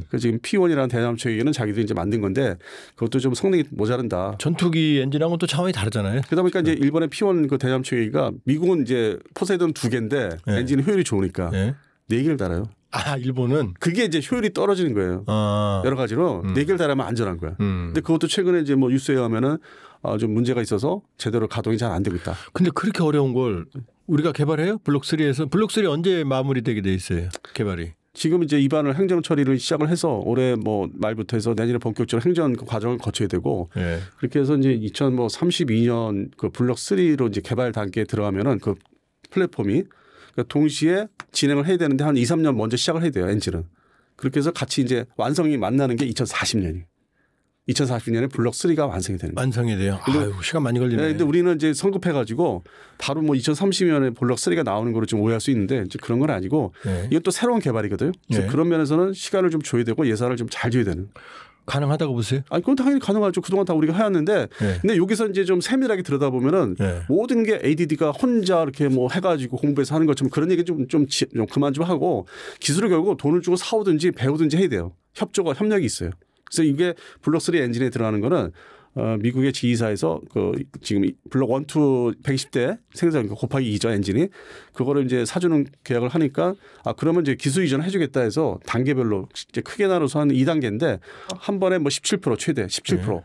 그 지금 P1이라는 대잠 초계기는 자기들이 이제 만든 건데 그것도 좀 성능이 모자란다. 전투기 엔진하고는 또 차원이 다르잖아요. 그러다 보니까 이제 일본의 P1 그 대잠 초계기가 미국은 이제 포세이돈 2개인데 네. 엔진 효율이 좋으니까 4개를 달아요. 아, 일본은 그게 이제 효율이 떨어지는 거예요. 여러 가지로 4개를 달아면 안전한 거야. 근데 그것도 최근에 이제 뭐 뉴스에 하면은 좀 문제가 있어서 제대로 가동이 잘 안 되고 있다. 근데 그렇게 어려운 걸 우리가 개발해요? 블록3에서? 블록3 언제 마무리되게 돼 있어요? 개발이. 지금 이제 입안을 행정 처리를 시작을 해서 올해 뭐 말부터 해서 내년에 본격적으로 행정 과정을 거쳐야 되고 그렇게 해서 이제 2032년 그 블록 3로 이제 개발 단계에 들어가면은 그 플랫폼이 그러니까 동시에 진행을 해야 되는데 한 2, 3년 먼저 시작을 해야 돼요 엔진은. 그렇게 해서 같이 이제 완성이 만나는 게 2040년이. 2040년에 블록 3가 완성이 되는 거예요. 완성이 돼요. 아유, 시간 많이 걸리네. 네, 근데 우리는 이제 성급해가지고 바로 뭐 2030년에 블록 3가 나오는 거로 좀 오해할 수 있는데 이제 그런 건 아니고 이것도 새로운 개발이거든요. 그래서 그런 면에서는 시간을 좀 줘야 되고 예산을 좀 잘 줘야 되는. 가능하다고 보세요? 아니, 그건 당연히 가능하죠. 그동안 다 우리가 해왔는데 근데 여기서 이제 좀 세밀하게 들여다보면은 모든 게 ADD가 혼자 이렇게 뭐 해가지고 공부해서 하는 것처럼 그런 얘기 좀 그만 좀 하고 기술을 결국 돈을 주고 사오든지 배우든지 해야 돼요. 협력이 있어요. 그래서 이게 블록 3 엔진에 들어가는 거는 미국의 지휘사에서 그 지금 블록 1, 2 120대 생산 곱하기 2죠 엔진이 그거를 이제 사주는 계약을 하니까 그러면 이제 기술 이전을 해주겠다 해서 단계별로 이제 크게 나눠서 한 2단계인데 한 번에 뭐 17% 최대 17%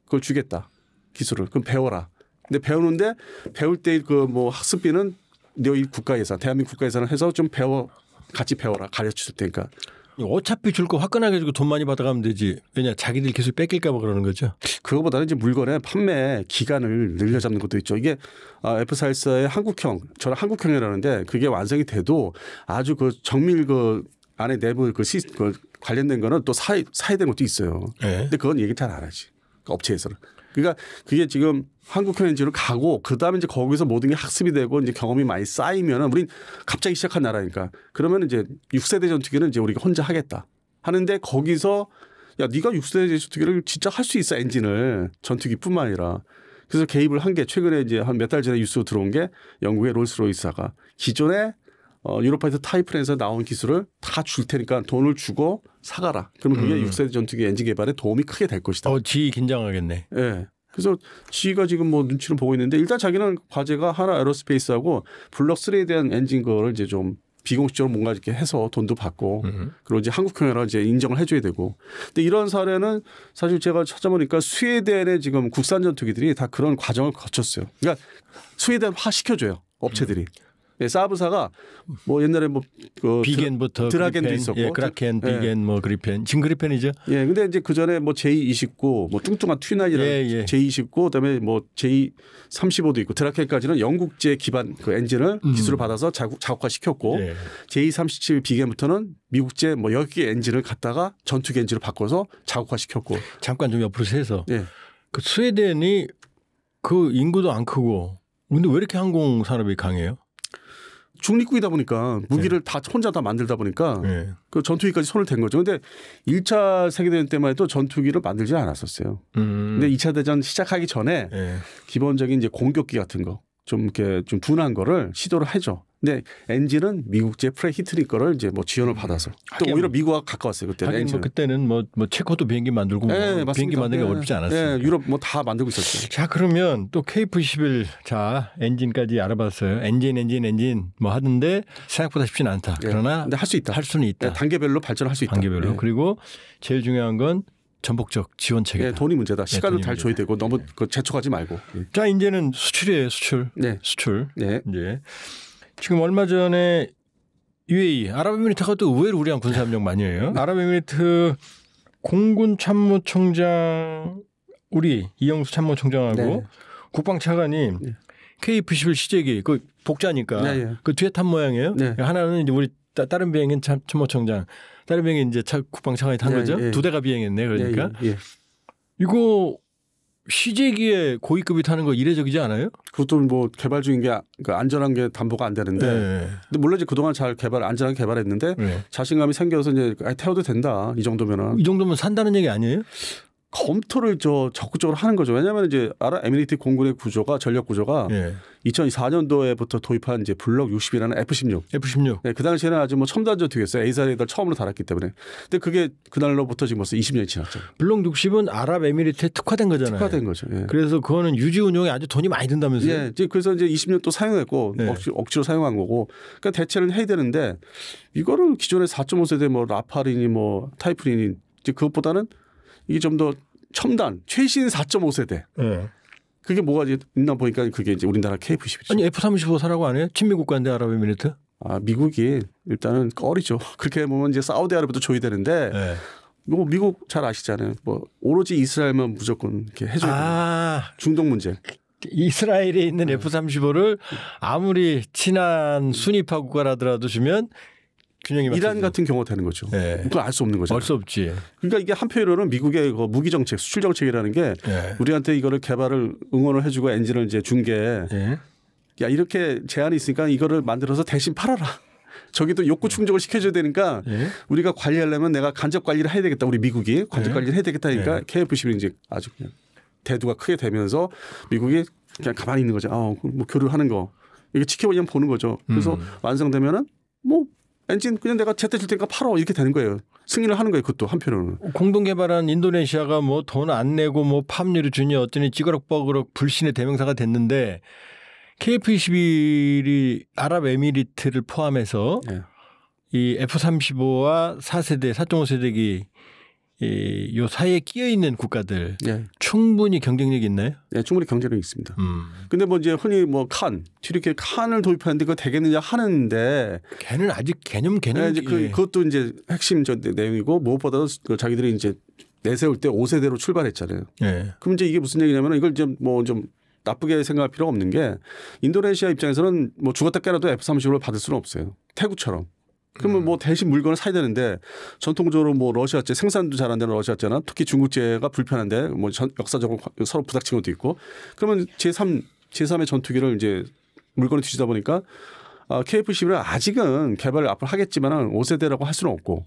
그걸 주겠다 기술을 그럼 배워라. 근데 배우는데 배울 때 그 뭐 학습비는 너희 국가 예산 대한민국 국가 예산을 해서 좀 같이 배워라 가르쳐 줄 테니까. 어차피 줄 거 화끈하게 주고 돈 많이 받아가면 되지. 왜냐 자기들 기술 뺏길까 봐 그러는 거죠. 그거보다는 이제 물건의 판매 기간을 늘려잡는 것도 있죠. 이게 F414의 한국형 저는 한국형이라는데 그게 완성이 돼도 아주 그 정밀 그 안에 내부 그 관련된 거는 또 사야 되는 것도 있어요. 근데 그건 얘기 잘 안 하지. 그 업체에서는. 그러니까 그게 지금 한국형 엔진으로 가고 그다음에 이제 거기서 모든 게 학습이 되고 이제 경험이 많이 쌓이면은 우린 갑자기 시작한 나라니까 그러면 이제 6세대 전투기는 이제 우리가 혼자 하겠다 하는데 거기서 야 네가 6세대 전투기를 진짜 할 수 있어 엔진을 전투기뿐만 아니라 그래서 개입을 한 게 최근에 이제 한 몇 달 전에 뉴스로 들어온 게 영국의 롤스로이스가 기존에 유로파이터 타이프에서 나온 기술을 다 줄 테니까 돈을 주고 사가라. 그러면 그게 6세대 전투기 엔진 개발에 도움이 크게 될 것이다. 지휘 긴장하겠네. 네. 그래서 지휘가 지금 뭐 눈치를 보고 있는데 일단 자기는 과제가 하나 에어로스페이스하고 블록 3에 대한 엔진 거를 이제 좀 비공식적으로 뭔가 이렇게 해서 돈도 받고 그리고 이제 한국형이라 이제 인정을 해줘야 되고. 근데 이런 사례는 사실 제가 찾아보니까 스웨덴의 지금 국산 전투기들이 다 그런 과정을 거쳤어요. 그러니까 스웨덴화 시켜줘요 업체들이. 네, 사브사가 뭐 옛날에 뭐 그 비겐부터 드라겐도 그리펜, 있었고 크라켄, 비겐, 뭐 그리펜, 지금 그리펜이죠. 예, 근데 이제 그 전에 뭐 J29, 뭐 뚱뚱한 튀나이라는 J29, 그다음에 뭐 J35도 있고 드라켄까지는 영국제 기반 그 엔진을 기술을 받아서 자국화 시켰고 J37 비겐부터는 미국제 뭐 여기 엔진을 갖다가 전투기 엔진을 바꿔서 자국화 시켰고. 잠깐 좀 옆으로 세서 그 스웨덴이 그 인구도 안 크고 근데 왜 이렇게 항공 산업이 강해요? 중립국이다 보니까 무기를 다 혼자 다 만들다 보니까 그 전투기까지 손을 댄 거죠. 근데 1차 세계대전 때만 해도 전투기를 만들지 않았었어요. 근데 2차 대전 시작하기 전에 기본적인 이제 공격기 같은 거 좀 이렇게 좀 둔한 거를 시도를 하죠. 근데 엔진은 미국제 프레 히트닉 거를 이제 뭐 지원을 받아서 또 오히려 미국과 가까웠어요. 그때는. 뭐 그때는 뭐 체코도 비행기 만들고 비행기 만드는 게 어렵지 않았어요. 유럽 뭐 다 만들고 있었죠. 자 그러면 또 KF-21 자 엔진까지 알아봤어요. 엔진 뭐 하던데 생각보다 쉽지는 않다. 그러나 근데 할 수 있다. 할 수는 있다. 단계별로 발전할 수 있다. 단계별로. 그리고 제일 중요한 건 전복적 지원 체계다. 돈이 문제다. 시간을 잘 줘야 되고 너무 재촉하지 말고. 자 이제는 수출이에요. 수출. 수출. 이제 지금 얼마 전에 UAE 아랍에미리트가 또 의외로 우리랑 군사협력 많이 해요. 아랍에미리트 공군 참모총장 우리 이영수 참모총장하고 국방차관이 KF-21 시제기 그 복자니까 그 뒤에 탄 모양이에요. 하나는 이제 우리 다른 비행인 참모총장, 다른 비행인 이제 국방차관이 탄 거죠. 두 대가 비행했네. 그러니까 이거 시제기에 고위급이 타는 거 이례적이지 않아요? 그것도 뭐 개발 중인 게 안전한 게 담보가 안 되는데. 네. 근데 물론 이제 그동안 잘 안전하게 개발했는데 네. 자신감이 생겨서 이제 태워도 된다. 이 정도면은. 이 정도면 산다는 얘기 아니에요? 검토를 적극적으로 하는 거죠. 왜냐하면 이제 아랍에미리트 공군의 구조가 전력 구조가 네. 2004년도에부터 도입한 이제 블록 60이라는 F-16. 네, 그 당시에는 아주 뭐 첨단 전투기였어요. A사레이더를 처음으로 달았기 때문에. 근데 그게 그날로부터 지금 벌써 20년이 지났죠. 블록 60은 아랍에미리트에 특화된 거잖아요. 특화된 거죠. 예. 그래서 그거는 유지 운용에 아주 돈이 많이 든다면서요? 예. 그래서 이제 20년 또 사용했고 네. 억지로 사용한 거고. 그러니까 대체를 해야 되는데 이거를 기존의 4.5세대 뭐 라팔이니 뭐 타이프린이 이제 그것보다는 이게 좀 더 첨단 최신 4.5세대. 네. 그게 뭐가 있나 보니까 그게 이제 우리나라 KF-11이죠. 아니 F-35 사라고 안 해요? 친미 국가인데 아랍에미리트? 미국이 일단은 꺼리죠. 그렇게 보면 이제 사우디아라비아도 줘야 되는데 네. 뭐 미국 잘 아시잖아요. 뭐 오로지 이스라엘만 무조건 이렇게 해줘야 돼요. 중동 문제. 이스라엘에 있는 F-35를 아무리 친한 순위파 국가라더라도 주면 균형이 맞죠. 이란 같은 경우가 되는 거죠. 네. 그건 알 수 없는 거죠. 알 수 없지. 그러니까 이게 한편으로는 미국의 그 무기 정책, 수출 정책이라는 게 네. 우리한테 이거를 개발을 응원을 해주고 엔진을 이제 준 게 네. 야 이렇게 제한이 있으니까 이거를 만들어서 대신 팔아라. 저기도 욕구 충족을 시켜줘야 되니까 네. 우리가 관리하려면 내가 간접 관리를 해야 되겠다. 우리 미국이 간접 네. 관리를 해야 되겠다니까 네. KF-11이 이제 아주 그냥 대두가 크게 되면서 미국이 그냥 가만히 있는 거죠. 뭐 교류하는 거 이게 지켜보면 보는 거죠. 그래서 완성되면은 뭐 엔진 그냥 내가 제때 줄 테니까 팔어 이렇게 되는 거예요. 승인을 하는 거예요. 그것도 한편으로는. 공동 개발한 인도네시아가 뭐 돈 안 내고 뭐 팝류를 주니 어쩌니 찌그럭버그럭 불신의 대명사가 됐는데 KF-21이 아랍에미리트를 포함해서 네. 이 F-35와 4세대, 4.5세대기 요 사이에 끼어 있는 국가들 네. 충분히 경쟁력이 있나요? 네, 충분히 경쟁력이 있습니다. 근데 뭐 이제 흔히 뭐 튀르키예 칸을 도입하는데 그거 되겠느냐 하는데 걔는 아직 개념 네, 이제 그것도 이제 핵심 내용이고 무엇보다도 자기들이 이제 내세울 때 5세대로 출발했잖아요. 네. 그럼 이제 이게 무슨 얘기냐면 이걸 좀 나쁘게 생각할 필요가 없는 게 인도네시아 입장에서는 뭐 죽었다 깨라도 F-35를 받을 수는 없어요. 태국처럼. 그러면 뭐 대신 물건을 사야 되는데 전통적으로 뭐 러시아제 생산도 잘 안 되는 러시아제나 특히 중국제가 불편한데 뭐 역사적으로 서로 부닥친 것도 있고 그러면 제3의 전투기를 이제 물건을 뒤지다 보니까 KF-11은 아직은 개발을 앞으로 하겠지만은 5세대라고 할 수는 없고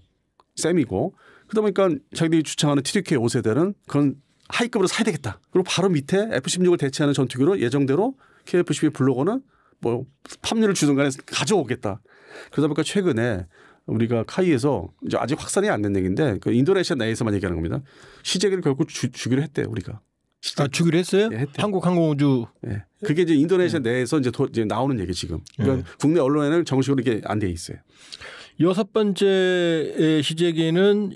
셈이고 그러다 보니까 자기들이 주창하는 튀르키예 5세대는 그건 하이급으로 사야 되겠다. 그리고 바로 밑에 F-16을 대체하는 전투기로 예정대로 KF-11 블로거는 뭐 팝류를 주든 간에 가져오겠다. 그러다 보니까 최근에 우리가 카이에서 이제 아직 확산이 안 된 얘기인데 그 인도네시아 내에서만 얘기하는 겁니다. 시제기를 결국 주기로 했대요. 우리가. 주기로 했어요? 네, 한국 항공우주. 네. 그게 이제 인도네시아 내에서 이제 나오는 얘기 지금. 그러니까 국내 언론에는 정식으로 이게 안 돼 있어요. 6번째 시제기는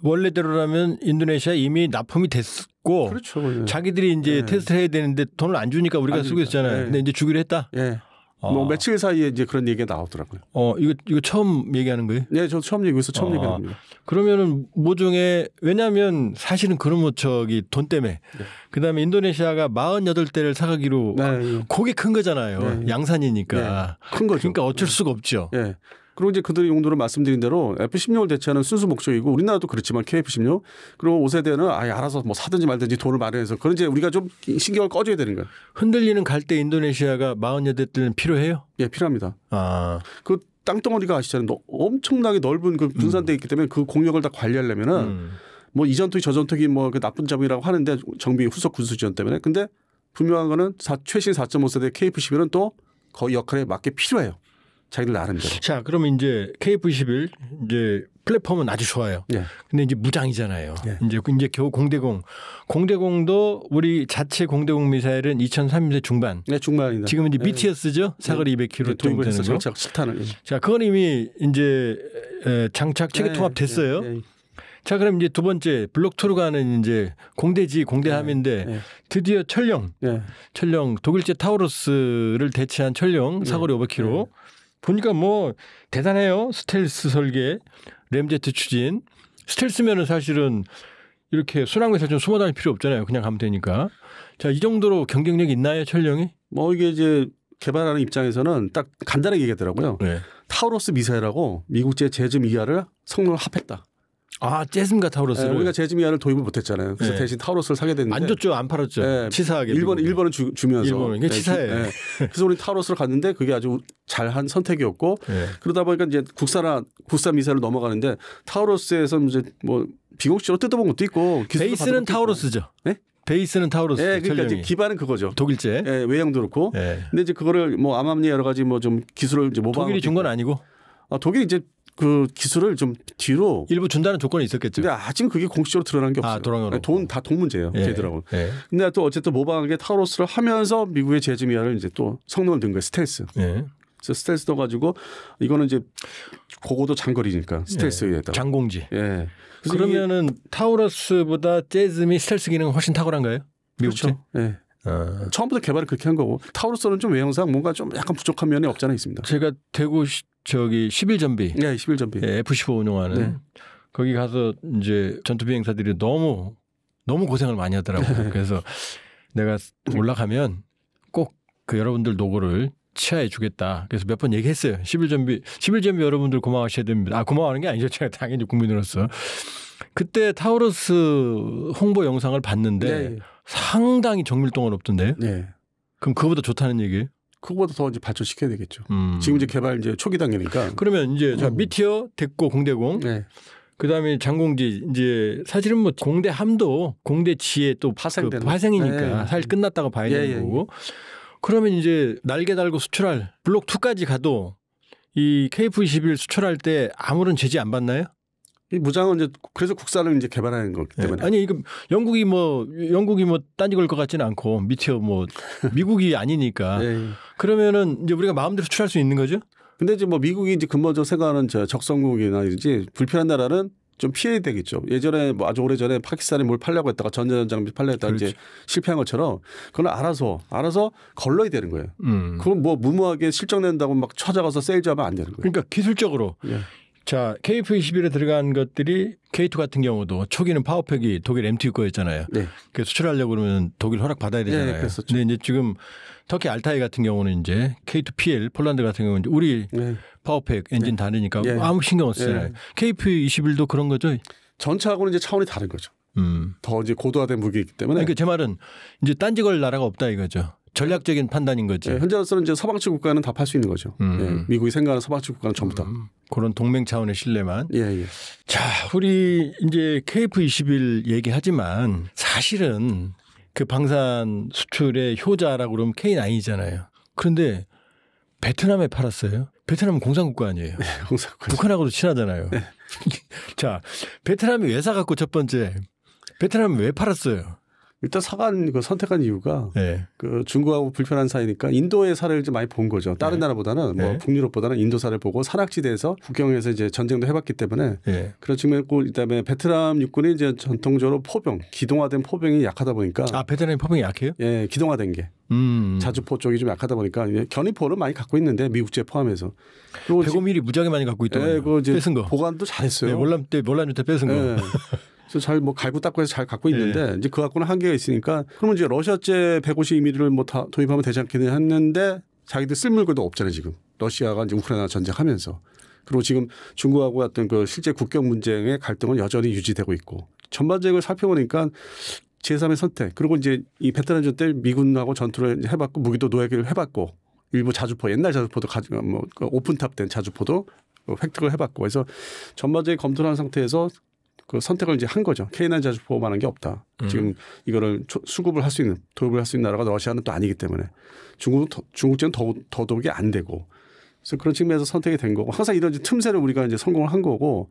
원래대로라면 인도네시아 이미 납품이 됐고 그렇죠. 네. 자기들이 이제 테스트를 해야 되는데 돈을 안 주니까 우리가 쓰고 있잖아요. 네. 근데 이제 주기로 했다. 네. 뭐 며칠 사이에 이제 그런 얘기가 나오더라고요. 이거 처음 얘기하는 거예요? 네, 저 처음 얘기해서 처음 얘기하는 겁니다. 그러면은 모종의 왜냐하면 사실은 그런 뭐 돈 때문에 네. 그다음에 인도네시아가 48대를 사가기로 그게 큰 거잖아요. 네. 양산이니까. 네. 큰 거죠. 그러니까 어쩔 수가 없죠. 네. 그리고 이제 그들의 용도로 말씀드린 대로 F-16을 대체하는 순수 목적이고 우리나라도 그렇지만 KF-16 그리고 5세대는 알아서 뭐 사든지 말든지 돈을 마련해서 그런 이제 우리가 좀 신경을 꺼줘야 되는 거예요. 흔들리는 갈대 인도네시아가 48대는 필요해요? 예, 필요합니다. 그 땅덩어리가 아시잖아요. 엄청나게 넓은 그 분산되어 있기 때문에 그 공역을 다 관리하려면은 뭐 이 전투기 저 전투기 뭐 그 나쁜 점이라고 하는데 정비 후속 군수 지원 때문에 근데 분명한 거는 최신 4.5세대 KF-11은 또 거의 역할에 맞게 필요해요. 자기들 나름대로. 자, 그러면 이제 KF-11 이제 플랫폼은 아주 좋아요. 예. 근데 이제 무장이잖아요. 예. 이제 겨우 공대공도 우리 자체 공대공 미사일은 2030년 중반. 네, 중반이다. 지금 이제 BTS죠. 사거리 200km 도입을 해서 장착 실탄을. 자, 그건 이미 이제 장착 체계 통합됐어요. 자, 그럼 이제 두 번째 블록 2로 가는 이제 공대함인데 드디어 철령 독일제 타우루스를 대체한 철령 사거리 500km. 보니까 뭐 대단해요. 스텔스 설계, 램제트 추진. 스텔스면은 사실은 이렇게 순항에서 좀 숨어 다닐 필요 없잖아요. 그냥 가면 되니까. 자, 이 정도로 경쟁력이 있나요, 철령이? 뭐 이게 이제 개발하는 입장에서는 딱 간단하게 얘기하더라고요. 네. 타우루스 미사일하고 미국제 제즘 이하를 성능을 합했다. 아, 재즈과 타우러스를. 우리가 재즈미아를 도입을 못했잖아요. 그래서 대신 타우러스를 사게 됐는데 안 줬죠, 안 팔았죠. 치사하게. 일본은 주면서. 일본은 이게 치사해. 그래서 우리 타우러스를 갔는데 그게 아주 잘한 선택이었고 그러다 보니까 이제 국산 미사를 넘어가는데 타우러스에서 이제 뭐 비공식적으로 뜯어본 것도 있고. 베이스는 타우러스죠. 네? 베이스는 타우러스. 그러니까 이제 기반은 그거죠. 독일제. 외형도 그렇고. 근데 이제 그거를 뭐 암암리 여러 가지 뭐 좀 기술을 이제 모방. 독일이 준 건 아니고. 독일이 이제 그 기술을 좀 뒤로 일부 준다는 조건이 있었겠죠. 근데 아직 그게 공식적으로 드러난 게 없어요. 돈 문제예요. 걔들하고. 근데 또 어쨌든 모방하게 타우러스를 하면서 미국의 재즈미아를 이제 또 성능을 든 거예요. 스텔스. 그래서 스텔스 넣어가지고 이거는 이제 고고도 장거리니까 스텔스에다가 장공지. 그러면은 타우러스보다 재즈미 스텔스 기능은 훨씬 탁월한가요? 미국제? 그렇죠. 처음부터 개발을 그렇게 한 거고 타우러스는 좀 외형상 뭔가 좀 약간 부족한 면이 없지 않아 있습니다. 제가 대구 11전비. 11전비. F-15 운용하는 거기 가서 이제 전투 비행사들이 너무 고생을 많이 하더라고요. 그래서 내가 올라가면 꼭 그 여러분들 노고를 치하해 주겠다. 그래서 몇 번 얘기했어요. 11전비 여러분들 고마워하셔야 됩니다. 고마워하는 게 아니죠. 제가 당연히 국민으로서. 그때 타우러스 홍보 영상을 봤는데 상당히 정밀도가 높던데요. 그럼 그거보다 좋다는 얘기예요? 그거보다 더 이제 발전시켜야 되겠죠. 지금 이제 개발 이제 초기 단계니까. 그러면 이제 미티어 됐고 공대공. 그다음에 장공지 이제 사실은 뭐 공대함도 공대지에 또 파생이니까 사실 끝났다고 봐야 되는 거고. 그러면 이제 날개 달고 수출할 블록 2까지 가도 이 KF-21 수출할 때 아무런 제재 안 받나요? 이 무장은 이제 그래서 국산을 이제 개발하는 거기 때문에. 아니 이거 영국이 뭐 딴지 걸 것 같지는 않고 미티어 뭐 미국이 아니니까. 그러면은 이제 우리가 마음대로 수출할 수 있는 거죠? 근데 이제 뭐 미국이 이제 근본적으로 생각하는 적성국이나 이제 불필요한 나라는 좀 피해야 되겠죠. 예전에 뭐 아주 오래전에 파키스탄에 뭘 팔려고 했다가 전자장비 팔려고 했다가 이제 실패한 것처럼 그건 알아서 걸러야 되는 거예요. 그건 뭐 무모하게 실적낸다고 막 찾아가서 세일즈하면 안 되는 거예요. 그러니까 기술적으로. 자, KF-21에 들어간 것들이 K2 같은 경우도 초기는 파워팩이 독일 MTU 거였잖아요. 그래서 수출하려고 그러면 독일 허락 받아야 되잖아요. 근데 이제 지금 터키 알타이 같은 경우는 이제 K2PL 폴란드 같은 경우는 우리 파워팩 엔진 다르니까 아무 신경 없어요. KF-21도 그런 거죠. 전차하고는 이제 차원이 다른 거죠. 더 이제 고도화된 무기이기 때문에. 그러니까 제 말은 이제 딴지 걸 나라가 없다 이거죠. 전략적인 판단인 거지. 현재로서는 이제 서방측 국가는 다 팔 수 있는 거죠. 미국이 생각하는 서방측 국가는 전부 다. 그런 동맹 차원의 신뢰만. 자, 우리 이제 KF-21 얘기하지만 사실은 그 방산 수출의 효자라고 그러면 K9이잖아요. 그런데 베트남에 팔았어요. 베트남은 공산국가 아니에요. 공산국가. 북한하고도 친하잖아요. 자, 베트남이 왜 사갖고 첫 번째 베트남은 왜 팔았어요? 일단 선택한 이유가 그 중국하고 불편한 사이니까 인도의 사례를 좀 많이 본 거죠. 다른 나라보다는 뭐 북유럽보다는 인도 사례를 보고 산악지대에서 국경에서 이제 전쟁도 해봤기 때문에 그런 측면이고 그다음에 베트남 육군이 이제 전통적으로 기동화된 포병이 약하다 보니까 베트남이 포병이 약해요? 기동화된 게 자주포 쪽이 좀 약하다 보니까 견인포를 많이 갖고 있는데 미국제 포함해서 105mm 무지하게 많이 갖고 있더라고요. 그거 이제 뺏은 거 보관도 잘했어요. 몰람주 때 뺏은 거. 그래서 잘 뭐 갈고 닦고 해서 잘 갖고 있는데 이제 그 갖고는 한계가 있으니까 그러면 이제 러시아제 152mm를 뭐 다 도입하면 되지 않겠냐 했는데 자기들 쓸 물건도 없잖아요 지금. 러시아가 이제 우크라이나 전쟁하면서. 그리고 지금 중국하고 어떤 그 실제 국경 문제의 갈등은 여전히 유지되고 있고 전반적으로 살펴보니까 제3의 선택 그리고 이제 이 베트남전 때 미군하고 전투를 해봤고 무기도 노예기를 해봤고 일부 자주포 옛날 자주포도 가지고 뭐 오픈탑된 자주포도 획득을 해봤고 그래서 전반적인 검토를 한 상태에서 그 선택을 이제 한 거죠. K9 자주포만한 게 없다. 지금 이거를 수급을 할 수 있는 도입을 할 수 있는 나라가 러시아는 또 아니기 때문에 중국제는 더더욱이 안 되고 그래서 그런 측면에서 선택이 된 거고 항상 이런 틈새를 우리가 이제 성공을 한 거고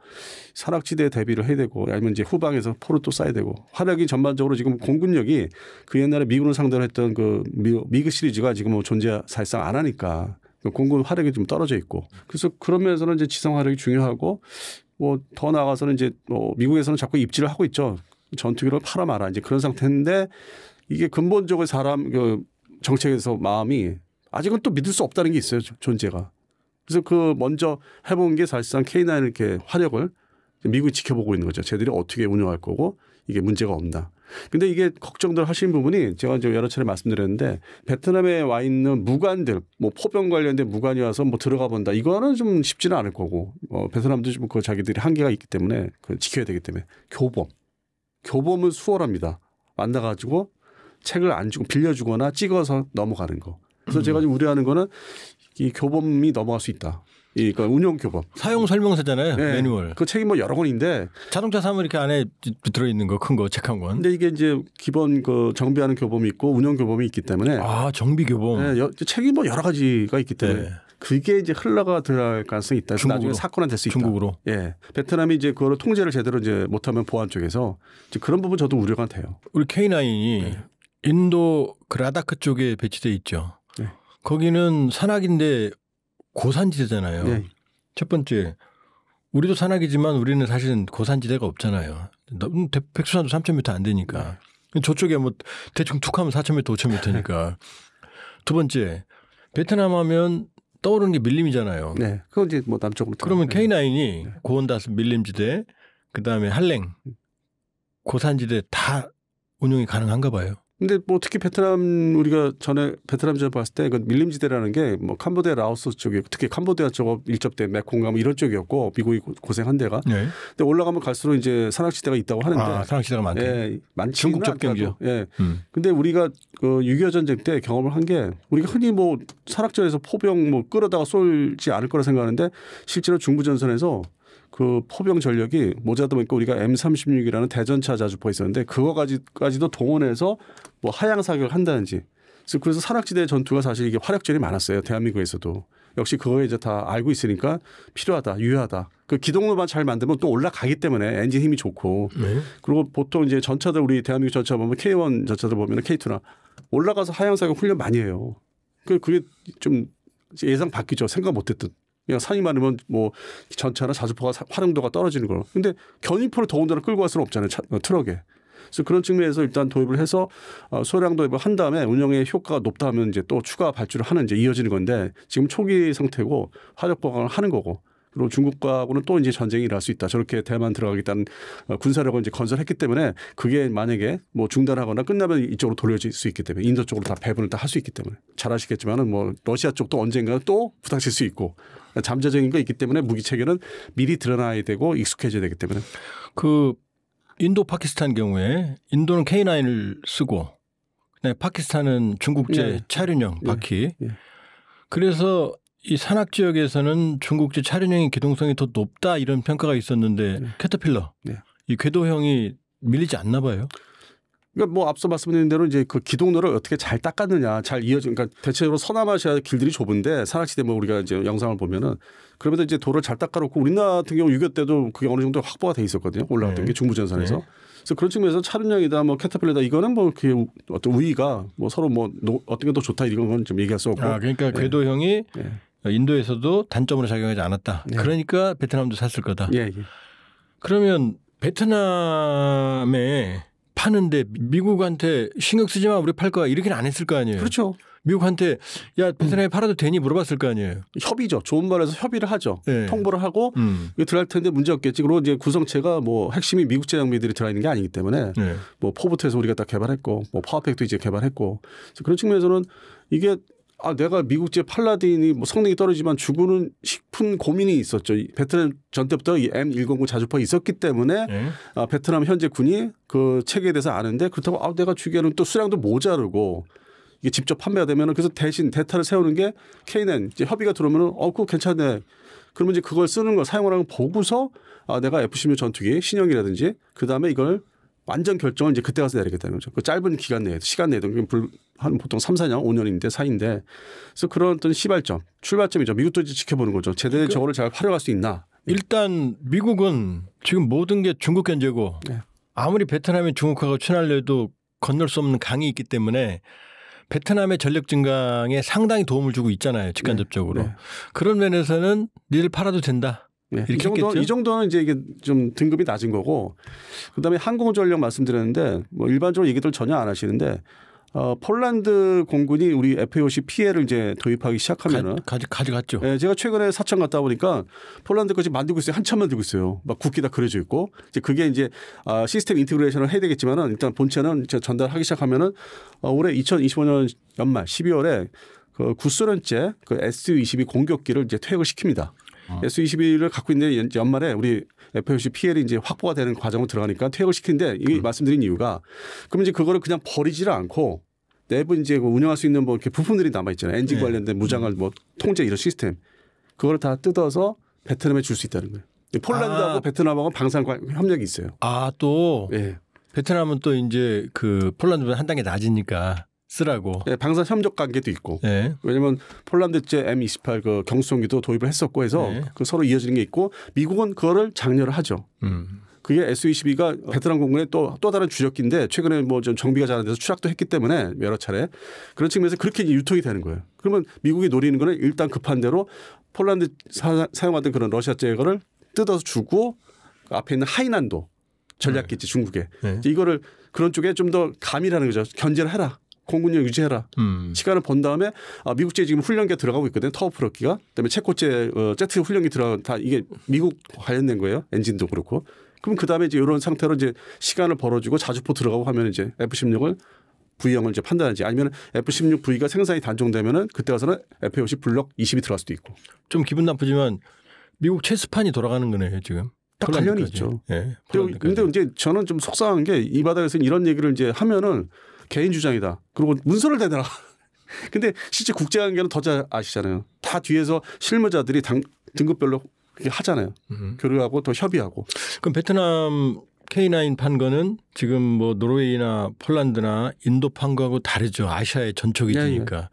산악지대에 대비를 해야 되고 아니면 이제 후방에서 포를 또 쏴야 되고 화력이 전반적으로 지금 공군력이 그 옛날에 미군을 상대로 했던 그 미그 시리즈가 지금 뭐 존재 사실상 안 하니까 공군 화력이 좀 떨어져 있고 그래서 그런 면에서는 이제 지상 화력이 중요하고 뭐 더 나아가서는 이제 뭐 미국에서는 자꾸 입지를 하고 있죠. 전투기를 팔아 마라 이제 그런 상태인데 이게 근본적으로 사람 그 정책에서 마음이 아직은 또 믿을 수 없다는 게 있어요. 존재가. 그래서 그 먼저 해본 게 사실상 K9 이렇게 화력을 미국이 지켜보고 있는 거죠. 쟤들이 어떻게 운영할 거고 이게 문제가 없나. 근데 이게 걱정들 하시는 부분이 제가 이제 여러 차례 말씀드렸는데 베트남에 와 있는 무관들 뭐 포병 관련된 무관이 와서 뭐 들어가 본다. 이거는 좀 쉽지는 않을 거고 베트남도 좀 그 자기들이 한계가 있기 때문에 그걸 지켜야 되기 때문에 교범은 수월합니다. 만나가지고 책을 안 주고 빌려주거나 찍어서 넘어가는 거. 그래서 제가 좀 우려하는 거는 이 교범이 넘어갈 수 있다. 그러니까 운영 교범. 사용 설명서잖아요. 네. 매뉴얼. 그 책이 뭐 여러 권인데 자동차 사면 이렇게 안에 들어있는 거 큰 거 책 한 권. 근데 이게 이제 기본 그 정비하는 교범이 있고 운영 교범이 있기 때문에 정비 교범. 네, 책이 뭐 여러 가지가 있기 때문에 네. 그게 이제 흘러가 들어갈 가능성이 있다. 중국으로. 나중에 사건화 될 수 있다. 중국으로. 예. 베트남이 이제 그거를 통제를 제대로 이제 못하면 보안 쪽에서 이제 그런 부분 저도 우려가 돼요. 우리 K9이 네. 인도 그 라다크 쪽에 배치돼 있죠. 네. 거기는 산악인데 고산지대잖아요. 네. 첫 번째 우리도 산악이지만 우리는 사실은 고산지대가 없잖아요. 백두산도 3,000m 안 되니까. 네. 저쪽에 뭐 대충 툭하면 4,000m, 5,000m니까. 두 번째 베트남 하면 떠오르는 게 밀림이잖아요. 네, 그건 이제 뭐 남쪽으로. 그러면 K9이 고온다스 밀림지대, 그 다음에 한랭, 고산지대 다 운용이 가능한가 봐요. 근데 뭐 특히 베트남 우리가 전에 베트남전에 봤을 때 그 밀림지대라는 게 뭐 캄보디아 라오스 쪽에 특히 캄보디아 쪽 일접대 메콩강 이런 쪽이었고 미국이 고생한 데가. 네. 근데 올라가면 갈수록 이제 산악지대가 있다고 하는데. 산악지대가 많대. 예, 중국 접경지요. 예. 근데 우리가 그 6.25 전쟁 때 경험을 한 게 우리가 흔히 뭐 산악전에서 포병 뭐 끌어다가 쏠지 않을 거라 생각하는데 실제로 중부전선에서 그 포병 전력이 모자다 보니까 우리가 M36이라는 대전차 자주포가 있었는데 그거까지도 동원해서 뭐 하향 사격을 한다든지 그래서 산악지대 전투가 사실 이게 화력전이 많았어요. 대한민국에서도. 역시 그거 이제 다 알고 있으니까 필요하다, 유효하다. 그 기동로만 잘 만들면 또 올라가기 때문에 엔진 힘이 좋고. 네. 그리고 보통 이제 전차들 우리 대한민국 전차 보면 K1 전차들 보면 K2나 올라가서 하향 사격 훈련 많이 해요. 그게 좀 예상 바뀌죠. 생각 못했던. 그냥 산이 많으면 뭐 전차나 자주포가 활용도가 떨어지는 거. 근데 견인포를 더군다나 끌고 갈 수는 없잖아요. 트럭에. 그래서 그런 측면에서 일단 도입을 해서 소량 도입을 한 다음에 운영의 효과가 높다 하면 이제 또 추가 발주를 하는 이제 이어지는 건데 지금 초기 상태고 화력 보강을 하는 거고. 그리고 중국과는 또 이제 전쟁이 일어날 수 있다. 저렇게 대만 들어가겠다는 군사력을 이제 건설했기 때문에 그게 만약에 뭐 중단하거나 끝나면 이쪽으로 돌려질 수 있기 때문에 인도 쪽으로 다 배분을 다 할 수 있기 때문에 잘 아시겠지만은 뭐 러시아 쪽도 언젠가 또 부닥칠 수 있고 잠재적인 거 있기 때문에 무기 체계는 미리 드러나야 되고 익숙해져야 되기 때문에 그 인도 파키스탄 경우에 인도는 K9을 쓰고 파키스탄은 중국제 네. 차륜형 바퀴. 네. 그래서 이 산악 지역에서는 중국제 차륜형의 기동성이 더 높다 이런 평가가 있었는데 캐터필러 이 궤도형이 밀리지 않나 봐요. 그러니까 뭐 앞서 말씀드린 대로 이제 그 기동로를 어떻게 잘 닦았느냐, 잘 이어진. 그러니까 대체적으로 서남아시아 길들이 좁은데 산악지대 뭐 우리가 이제 영상을 보면은 그러면서 이제 도를 잘 닦아놓고 우리나라 같은 경우 6.25 때도 그게 어느 정도 확보가 돼 있었거든요. 올라갔던 게 중부전선에서. 그래서 그런 측면에서 차륜형이다, 뭐 캐터필러다 이거는 뭐 그 어떤 우위가 뭐 서로 뭐 어떤 게 더 좋다 이런 건 좀 얘기할 수 없고. 그러니까 궤도형이 인도에서도 단점으로 작용하지 않았다. 그러니까 베트남도 샀을 거다. 그러면 베트남에 파는데 미국한테 신경 쓰지 마 우리 팔 거야 이렇게는 안 했을 거 아니에요. 그렇죠. 미국한테 야 베트남에 팔아도 되니 물어봤을 거 아니에요. 협의죠. 좋은 말에서 협의를 하죠. 네. 통보를 하고 이게 들어갈 텐데 문제 없겠지. 그리고 이제 구성체가 뭐 핵심이 미국제 장비들이 들어있는 게 아니기 때문에 뭐 포부트에서 우리가 다 개발했고 뭐 파워팩도 이제 개발했고 그래서 그런 측면에서는 이게 내가 미국제 팔라딘이 뭐 성능이 떨어지지만 주고는 싶은 고민이 있었죠. 베트남 전 때부터 이 M109 자주포가 있었기 때문에 베트남 현재 군이 그 체계에 대해서 아는데 그렇다고 내가 주기에는 또 수량도 모자르고 이게 직접 판매가 되면은 그래서 대신 대타를 세우는 게 K9 이제 협의가 들어오면은 그거 괜찮네. 그러면 이제 그걸 쓰는 거 사용을 하는 거 보고서 내가 F-16 전투기 신형이라든지 그 다음에 이걸 완전 결정을 이제 그때 가서 내리겠다는 거죠. 그 짧은 기간 내에도 시간 내에도 한 보통 3, 4년, 5년인데 사이인데 그래서 그런 어떤 시발점, 출발점이죠. 미국도 이제 지켜보는 거죠. 제대로 저거를 잘 활용할 수 있나. 일단 미국은 지금 모든 게 중국 견제고 아무리 베트남이 중국하고 친할래도 건널 수 없는 강이 있기 때문에 베트남의 전력 증강에 상당히 도움을 주고 있잖아요. 직간접적으로. 그런 면에서는 니들 팔아도 된다. 이 정도는 이제 이게 좀 등급이 낮은 거고 그다음에 항공전력 말씀드렸는데 뭐 일반적으로 얘기들 전혀 안 하시는데 폴란드 공군이 우리 FA50 PL을 이제 도입하기 시작하면은 가져갔죠. 네, 제가 최근에 사천 갔다 보니까 폴란드 거지 만들고 있어요. 한참 만들고 있어요. 막 국기 다 그려져 있고 이제 그게 이제 시스템 인티그레이션을 해야 되겠지만은 일단 본체는 이제 전달하기 시작하면은 올해 2025년 연말 12월에 그 구소련제 그 Su-22 공격기를 이제 퇴역을 시킵니다. Su-22를 갖고 있는 연말에 우리 FA50 PL이 이제 확보가 되는 과정으로 들어가니까 퇴역을 시키는데 이게 말씀드린 이유가 그러면 이제 그거를 그냥 버리지를 않고 내부 이제 운영할 수 있는 뭐 이렇게 부품들이 남아 있잖아요. 엔진 관련된 무장을 뭐 통제 이런 시스템 그걸 다 뜯어서 베트남에 줄 수 있다는 거예요. 폴란드하고 베트남하고 방산 협력이 있어요. 또 베트남은 또 이제 그 폴란드보다 한 단계 낮으니까 쓰라고. 네, 방산 협력 관계도 있고. 왜냐하면 폴란드제 M28 그 경수성기도 도입을 했었고 해서 그 서로 이어지는 게 있고 미국은 그거를 장려를 하죠. 그게 Su-22가 베트남 공군의 또 다른 주력기인데 최근에 뭐 좀 정비가 잘 안 돼서 추락도 했기 때문에 여러 차례 그런 측면에서 그렇게 유통이 되는 거예요. 그러면 미국이 노리는 거는 일단 급한 대로 폴란드 사용하던 그런 러시아제 거를 뜯어서 주고 앞에 있는 하이난도 전략기지 중국에 이거를 그런 쪽에 좀 더 감이라는 거죠. 견제를 해라. 공군력 유지해라. 시간을 번 다음에 미국제 지금 훈련기가 들어가고 있거든요. 터프로키가. 그다음에 체코제 제트 훈련기 들어가 다 이게 미국 관련된 거예요. 엔진도 그렇고. 그럼 그다음에 이제 이런 상태로 이제 시간을 벌어주고 자주포 들어가고 하면 이제 F-16을 V형을 이제 판단하지 아니면 F-16V가 생산이 단종되면은 그때 가서는 FA-50 블록 20이 들어갈 수도 있고. 좀 기분 나쁘지만 미국 체스판이 돌아가는 거네요 지금. 딱 관련이 있죠. 그런데 이제 저는 좀 속상한 게 이 바닥에서 이런 얘기를 이제 하면은 개인 주장이다. 그리고 문서를 대내라. 근데 실제 국제관계는 더 잘 아시잖아요. 다 뒤에서 실무자들이 등급별로 하잖아요. 교류하고 또 협의하고. 그럼 베트남 K9 판 거는 지금 뭐 노르웨이나 폴란드나 인도 판 거하고 다르죠. 아시아의 전초기 되니까.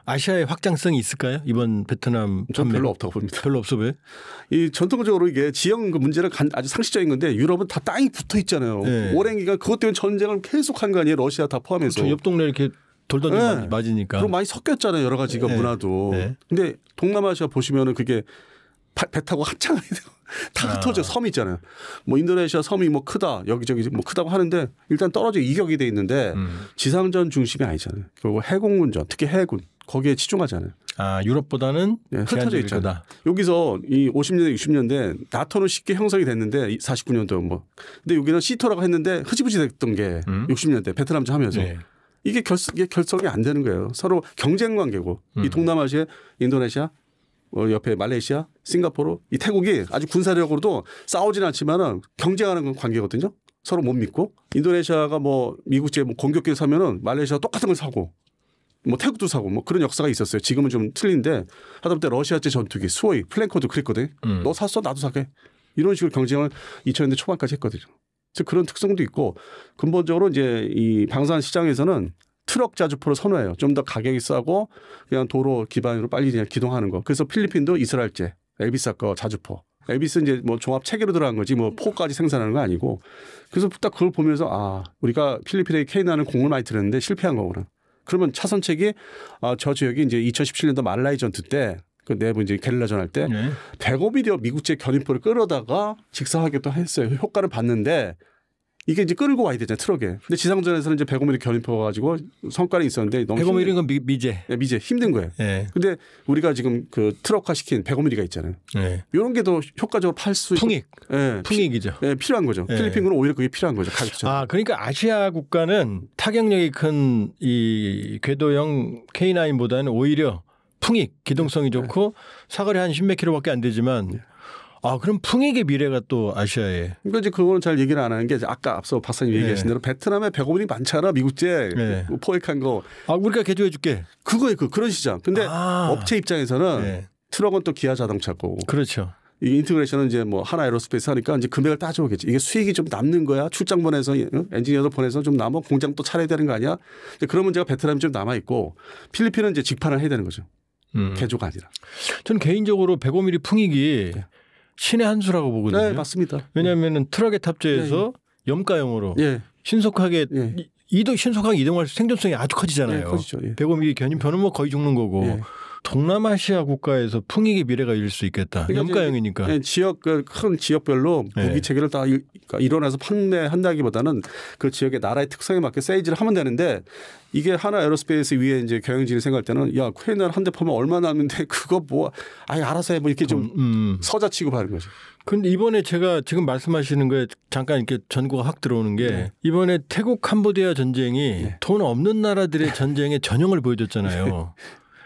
아시아의 확장성이 있을까요? 이번 베트남 저는 별로 없다고 봅니다. 별로 없어 보여요? 이 전통적으로 이게 지형 그 문제는 아주 상식적인 건데 유럽은 다 땅이 붙어 있잖아요. 오랜 기간 그것 때문에 전쟁을 계속한 거 아니에요. 러시아 다 포함해서. 그렇죠. 옆 동네 이렇게 돌던 맞으니까. 그리고 많이 섞였잖아요. 여러 가지가 문화도. 근데 동남아시아 보시면은 그게 배 타고 한참 다 흩어져 섬이 있잖아요. 뭐 인도네시아 섬이 뭐 크다 여기저기 뭐 크다고 하는데 일단 떨어져 이격이 돼 있는데 지상전 중심이 아니잖아요. 그리고 해공군전 특히 해군 거기에 치중하잖아요. 유럽보다는 흩어져 있잖아요. 여기서 이 50년대 60년대 나토는 쉽게 형성이 됐는데 49년도 뭐 근데 여기는 시토라고 했는데 흐지부지 됐던 게 60년대 베트남전 하면서 이게 결성이 안 되는 거예요. 서로 경쟁 관계고 이 동남아시아 인도네시아 옆에 말레이시아, 싱가포르, 이 태국이 아주 군사력으로도 싸우지는 않지만은 경쟁하는 관계거든요. 서로 못 믿고 인도네시아가 뭐 미국제 뭐 공격기를 사면은 말레이시아가 똑같은 걸 사고 뭐 태국도 사고 뭐 그런 역사가 있었어요. 지금은 좀 틀린데 하다못해 러시아제 전투기 수호이 플랭커도 그랬거든. 너 샀어 나도 사게 이런 식으로 경쟁을 2000년대 초반까지 했거든요. 그래서 그런 특성도 있고 근본적으로 이제 이 방산 시장에서는 트럭 자주포를 선호해요. 좀 더 가격이 싸고 그냥 도로 기반으로 빨리 그냥 기동하는 거. 그래서 필리핀도 이스라엘제, 엘비스 거 자주포. 엘비스 이제 뭐 종합 체계로 들어간 거지 뭐 포까지 생산하는 거 아니고. 그래서 딱 그걸 보면서 우리가 필리핀에 K9을 공을 많이 들였는데 실패한 거구나. 그러면 차선책이 저 지역이 이제 2017년도 말라이 전투 때 그 내부 이제 게릴라전 할 때 105mm 미국제 견인포를 끌어다가 직사하기도 했어요. 효과를 봤는데. 이게 이제 끌고 와야 되잖아요. 트럭에. 근데 지상전에서는 이제 105mm 견인포가 가지고 성과는 있었는데 너무 105mm 건 미제. 네, 미제 힘든 거예요. 근데 우리가 지금 그 트럭화 시킨 105mm가 있잖아요. 이런 게 더 효과적으로 팔 수 풍익. 풍익이죠. 필요한 거죠. 필리핀은 오히려 그게 필요한 거죠. 그러니까 아시아 국가는 타격력이 큰 이 궤도형 K9보다는 오히려 풍익, 기동성이 좋고 사거리 한 10몇 킬로밖에 안 되지만 그럼 풍익의 미래가 또 아시아에. 그러니까 이제 그거는 잘 얘기를 안 하는 게 아까 앞서 박사님 얘기하신 대로 베트남에 105mm 많잖아. 미국제 포획한 거. 우리가 개조해 줄게. 그거에 그런 시장. 근데 업체 입장에서는 트럭은 또 기아 자동차고. 그렇죠. 이 인티그레이션은 이제 뭐 하나 에어로스페이스 하니까 이제 금액을 따져오겠지. 이게 수익이 좀 남는 거야. 출장 보내서 엔지니어도 보내서 좀 남아 공장 또 차려야 되는 거 아니야. 그런 문제가 베트남이 좀 남아 있고 필리핀은 이제 직판을 해야 되는 거죠. 개조가 아니라. 저는 개인적으로 105mm 풍익이 신의 한 수라고 보거든요. 네, 맞습니다. 왜냐하면 트럭에 탑재해서 염가형으로 신속하게 신속하게 이동할 수 생존성이 아주 커지잖아요. 커지죠. 105mm 견인표는 뭐 거의 죽는 거고 동남아시아 국가에서 풍익의 미래가 일 수 있겠다. 염가형이니까. 네, 지역 큰 지역별로 무기 체계를 다 일어나서 판매한다기보다는 그 지역의 나라의 특성에 맞게 세이지를 하면 되는데 이게 하나 에어로스페이스 위에 이제 경영진이 생각할 때는 야 코에는 한 대 파면 얼마 남는데 그거 뭐 아예 알아서 해 뭐 이렇게 좀 서자 취급하는 거죠. 근데 이번에 제가 지금 말씀하시는 거에 잠깐 이렇게 전구가 확 들어오는 게 이번에 태국 캄보디아 전쟁이 돈 없는 나라들의 전쟁의 전형을 보여줬잖아요.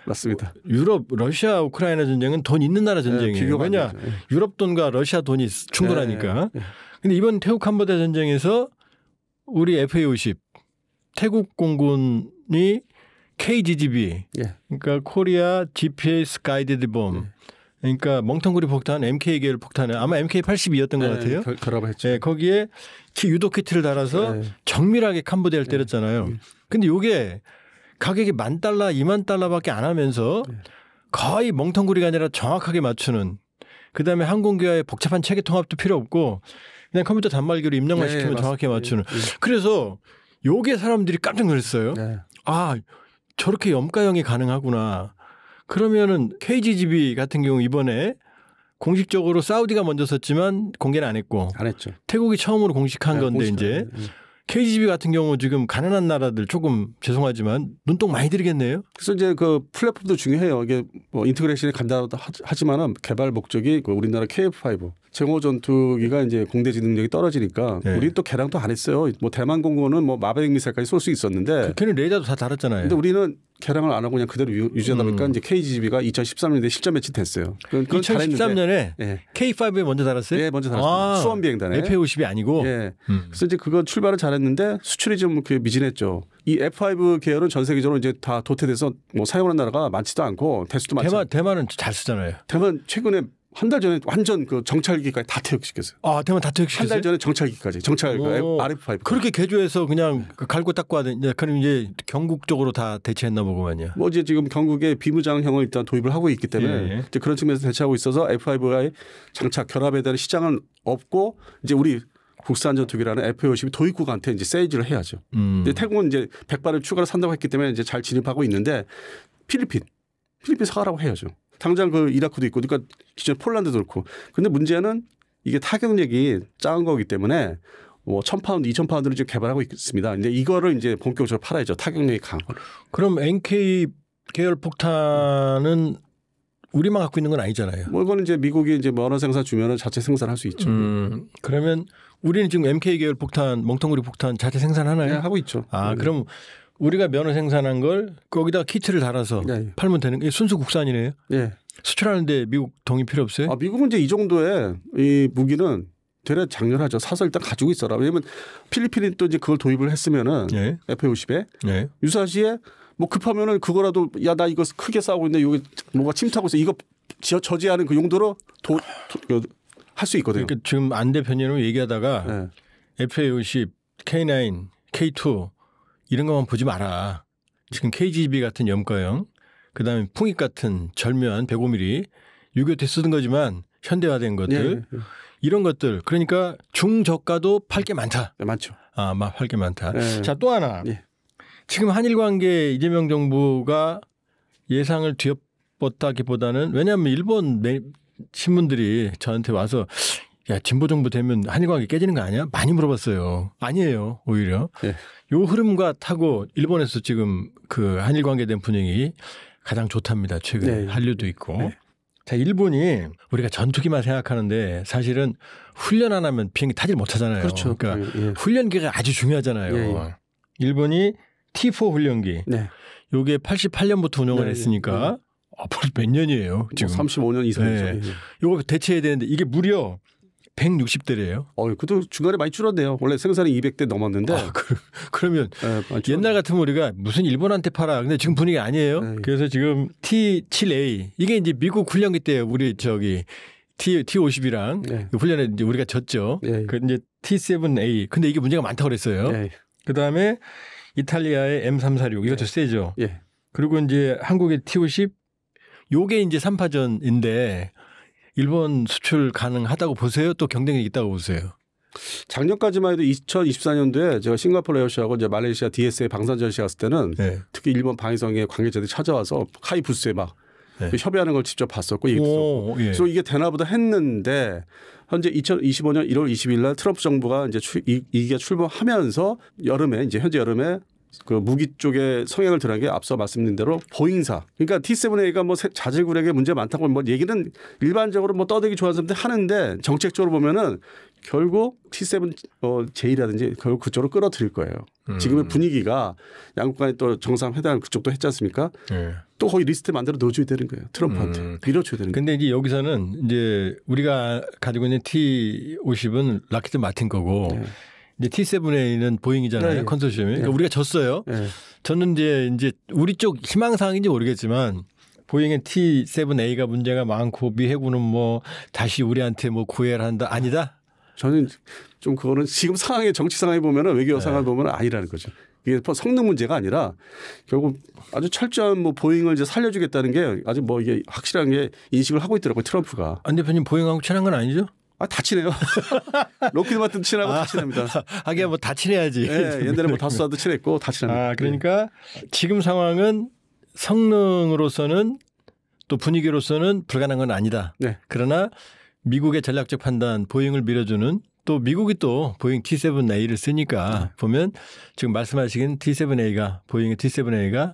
맞습니다. 유럽, 러시아, 우크라이나 전쟁은 돈 있는 나라 전쟁이에요. 왜냐? 유럽 돈과 러시아 돈이 충돌하니까. 근데 이번 태국 캄보디아 전쟁에서 우리 FA-50 태국 공군이 KGGB 그러니까 코리아 GPS 가이드드 봄 그러니까 멍텅구리 폭탄 MK 계열 폭탄을 아마 MK82였던 것 같아요. 결합했죠. 네, 거기에 유도 키트를 달아서 정밀하게 캄보디아를 때렸잖아요. 근데 이게 가격이 $10,000, $20,000밖에 안 하면서 거의 멍텅구리가 아니라 정확하게 맞추는 그다음에 항공기와의 복잡한 체계 통합도 필요 없고 그냥 컴퓨터 단말기로 입력만 시키면 정확하게 맞추는. 그래서 요게 사람들이 깜짝 놀랐어요. 아 저렇게 염가형이 가능하구나. 그러면은 KGGB 같은 경우 이번에 공식적으로 사우디가 먼저 썼지만 공개는 안 했고 안 했죠. 태국이 처음으로 공식한 건데 이제 KGGB 같은 경우 지금 가난한 나라들 조금 죄송하지만 눈독 많이 들이겠네요. 그래서 이제 그 플랫폼도 중요해요. 이게 뭐 인테그레이션이 간다고 하지만은 개발 목적이 그 우리나라 KF-5 정호 전투기가 이제 공대지 능력이 떨어지니까 우리 또 개량도 안 했어요. 뭐 대만 공군은 뭐 마베릭 미사일까지 쏠 수 있었는데 걔는 레이더도 다 달았잖아요. 근데 우리는 개량을 안 하고 그냥 그대로 유지하다 보니까 이제 KGGB가 2013년에 실전 배치됐어요. 2013년에 K5에 먼저 달았어요? 네, 먼저 달았어요. 수원 비행단에. FA-50이 아니고. 그래서 이제 그건 출발을 잘했는데 수출이 좀 미진했죠. 이 F5 계열은 전 세계적으로 이제 다 도태돼서 뭐 사용하는 나라가 많지도 않고 대수도 많지 않고. 대만은 잘 쓰잖아요. 대만 최근에 한 달 전에 완전 그 정찰기까지 다 퇴역시켰어요. 아, 대만 다 퇴역시켰어요? 한 달 전에 정찰기까지. 정찰 RF5. 그렇게 개조해서 그냥 갈고 닦고 하는 그럼 이제 경국 쪽으로 다 대체했나 보구만요. 뭐 이제 지금 경국에 비무장형을 일단 도입을 하고 있기 때문에 이제 그런 측면에서 대체하고 있어서 F5와의 장착 결합에 대한 시장은 없고 이제 우리 국산 전투기라는 FA-50이 도입국한테 이제 세이지를 해야죠. 근데 태국은 이제 100발을 추가로 산다고 했기 때문에 이제 잘 진입하고 있는데 필리핀 사가라고 해야죠. 당장 그 이라크도 있고 그러니까 기존 폴란드도 그렇고. 근데 문제는 이게 타격력이 작은 거기 때문에 뭐 1,000파운드, 2,000파운드를 지금 개발하고 있습니다. 근데 이거를 이제 본격적으로 팔아야죠. 타격력이 강한 거를. 그럼 NK 계열 폭탄은 우리만 갖고 있는 건 아니잖아요. 뭐 이거는 이제 미국이 이제 면허 생산 주면은 자체 생산할 수 있죠. 그러면 우리는 지금 MK 계열 폭탄, 멍텅구리 폭탄 자체 생산하나요? 네, 하고 있죠. 아, 그럼 우리가 면허 생산한 걸 거기다가 키트를 달아서 팔면 되는 게 순수 국산이네요. 네. 수출하는데 미국 동의 필요 없어요? 아, 미국은 이제 이 정도의 이 무기는 되레 장렬하죠. 사서 일단 가지고 있어라. 왜냐하면 필리핀이 또 이제 그걸 도입을 했으면은 FA-50에 유사시에 뭐 급하면은 그거라도 야 나 이거 크게 싸우고 있는데 여기 뭐가 침투하고 있어. 이거 저지하는 그 용도로 할 수 있거든요. 그러니까 지금 안 대표님은 얘기하다가 FA-50, K9, K2 이런 것만 보지 마라. 지금 KGB 같은 염가형, 그다음에 풍익 같은 절묘한 105mm 6.25 때 쓰던 거지만 현대화된 것들 이런 것들 그러니까 중저가도 팔 게 많다. 네, 많죠. 아, 팔 게 많다. 자, 또 하나. 지금 한일 관계 이재명 정부가 예상을 뒤엎었다기보다는 왜냐하면 일본 신문들이 저한테 와서 야 진보 정부 되면 한일 관계 깨지는 거 아니야? 많이 물어봤어요. 아니에요. 오히려 요 흐름과 타고 일본에서 지금 그 한일 관계에 대한 분위기 가장 좋답니다. 최근에 한류도 있고. 자, 일본이 우리가 전투기만 생각하는데 사실은 훈련 안 하면 비행기 타질 못하잖아요. 그렇죠. 그러니까 훈련기가 아주 중요하잖아요. 일본이 T4 훈련기. 요게 88년부터 운영을 했으니까 벌써 몇 년이에요. 지금 35년 이상이죠. 요거 대체해야 되는데 이게 무려 160대래요. 그것도 중간에 많이 줄었네요. 원래 생산이 200대 넘었는데. 그러면 옛날 같으면 우리가 무슨 일본한테 팔아. 근데 지금 분위기 아니에요. 그래서 지금 T7A 이게 이제 미국 훈련기 때 우리 저기 T50이랑 훈련에 이제 우리가 졌죠. 그 이제 T7A. 근데 이게 문제가 많다고 그랬어요. 그 다음에 이탈리아의 M346 이것도 세죠. 그리고 이제 한국의 T50 요게 이제 3파전인데 일본 수출 가능하다고 보세요? 또 경쟁력이 있다고 보세요? 작년까지만 해도 2024년도에 제가 싱가포르 에어쇼하고 이제 말레이시아 DSA 방산 전시 갔을 때는 특히 일본 방위성의 관계자들이 찾아와서 카이 부스에 막 네. 협의하는 걸 직접 봤었고 얘기했었고 예. 그래서 이게 되나보다 했는데 현재 2025년 1월 20일 날 트럼프 정부가 이제 이게 출범하면서 여름에 이제 현재 여름에 그 무기 쪽에 성향을 드러낸 게 앞서 말씀드린 대로 보잉사. 그러니까 T7A가 뭐 자질구레하게 문제 많다고 뭐 얘기는 일반적으로 뭐 떠들기 좋아하는 사람들 하는데 정책적으로 보면은 결국 T7J라든지 결국 그쪽으로 끌어들일 거예요. 지금의 분위기가 양국 간에 또 정상회담 그쪽도 했지 않습니까? 또 거기 리스트 만들어 넣어줘야 되는 거예요. 트럼프한테 밀어줘야 되는 거예요. 근데 이제 여기서는 이제 우리가 가지고 있는 T50은 락히드 마틴 거고 네. 이제 T7A는 보잉이잖아요. 네. 컨소시엄이. 그러니까 우리가 졌어요. 네. 졌는데 이제 우리 쪽 희망사항인지 모르겠지만 보잉의 T7A가 문제가 많고 미 해군은 뭐 다시 우리한테 뭐 구애를 한다. 아니다. 저는 좀 그거는 지금 상황에 정치 상황에 보면은 외교 상황을 보면은 아니라는 거죠. 이게 성능 문제가 아니라 결국 아주 철저한 뭐 보잉을 이제 살려주겠다는 게 아주 뭐 이게 확실한 게 인식을 하고 있더라고요. 트럼프가. 안 대표님 보잉하고 친한 건 아니죠? 다 친해요. 로키드 마틴 친하고 다 친합니다. 하긴 뭐 다 친해야지. 네, 옛날에 뭐 다스와도 친했고 다 친합니다. 그러니까 지금 상황은 성능으로서는 또 분위기로서는 불가능한 건 아니다. 네. 그러나 미국의 전략적 판단 보잉을 밀어주는 또 미국이 또 보잉 T7A를 쓰니까 보면 지금 말씀하신 T7A가 보잉의 T7A가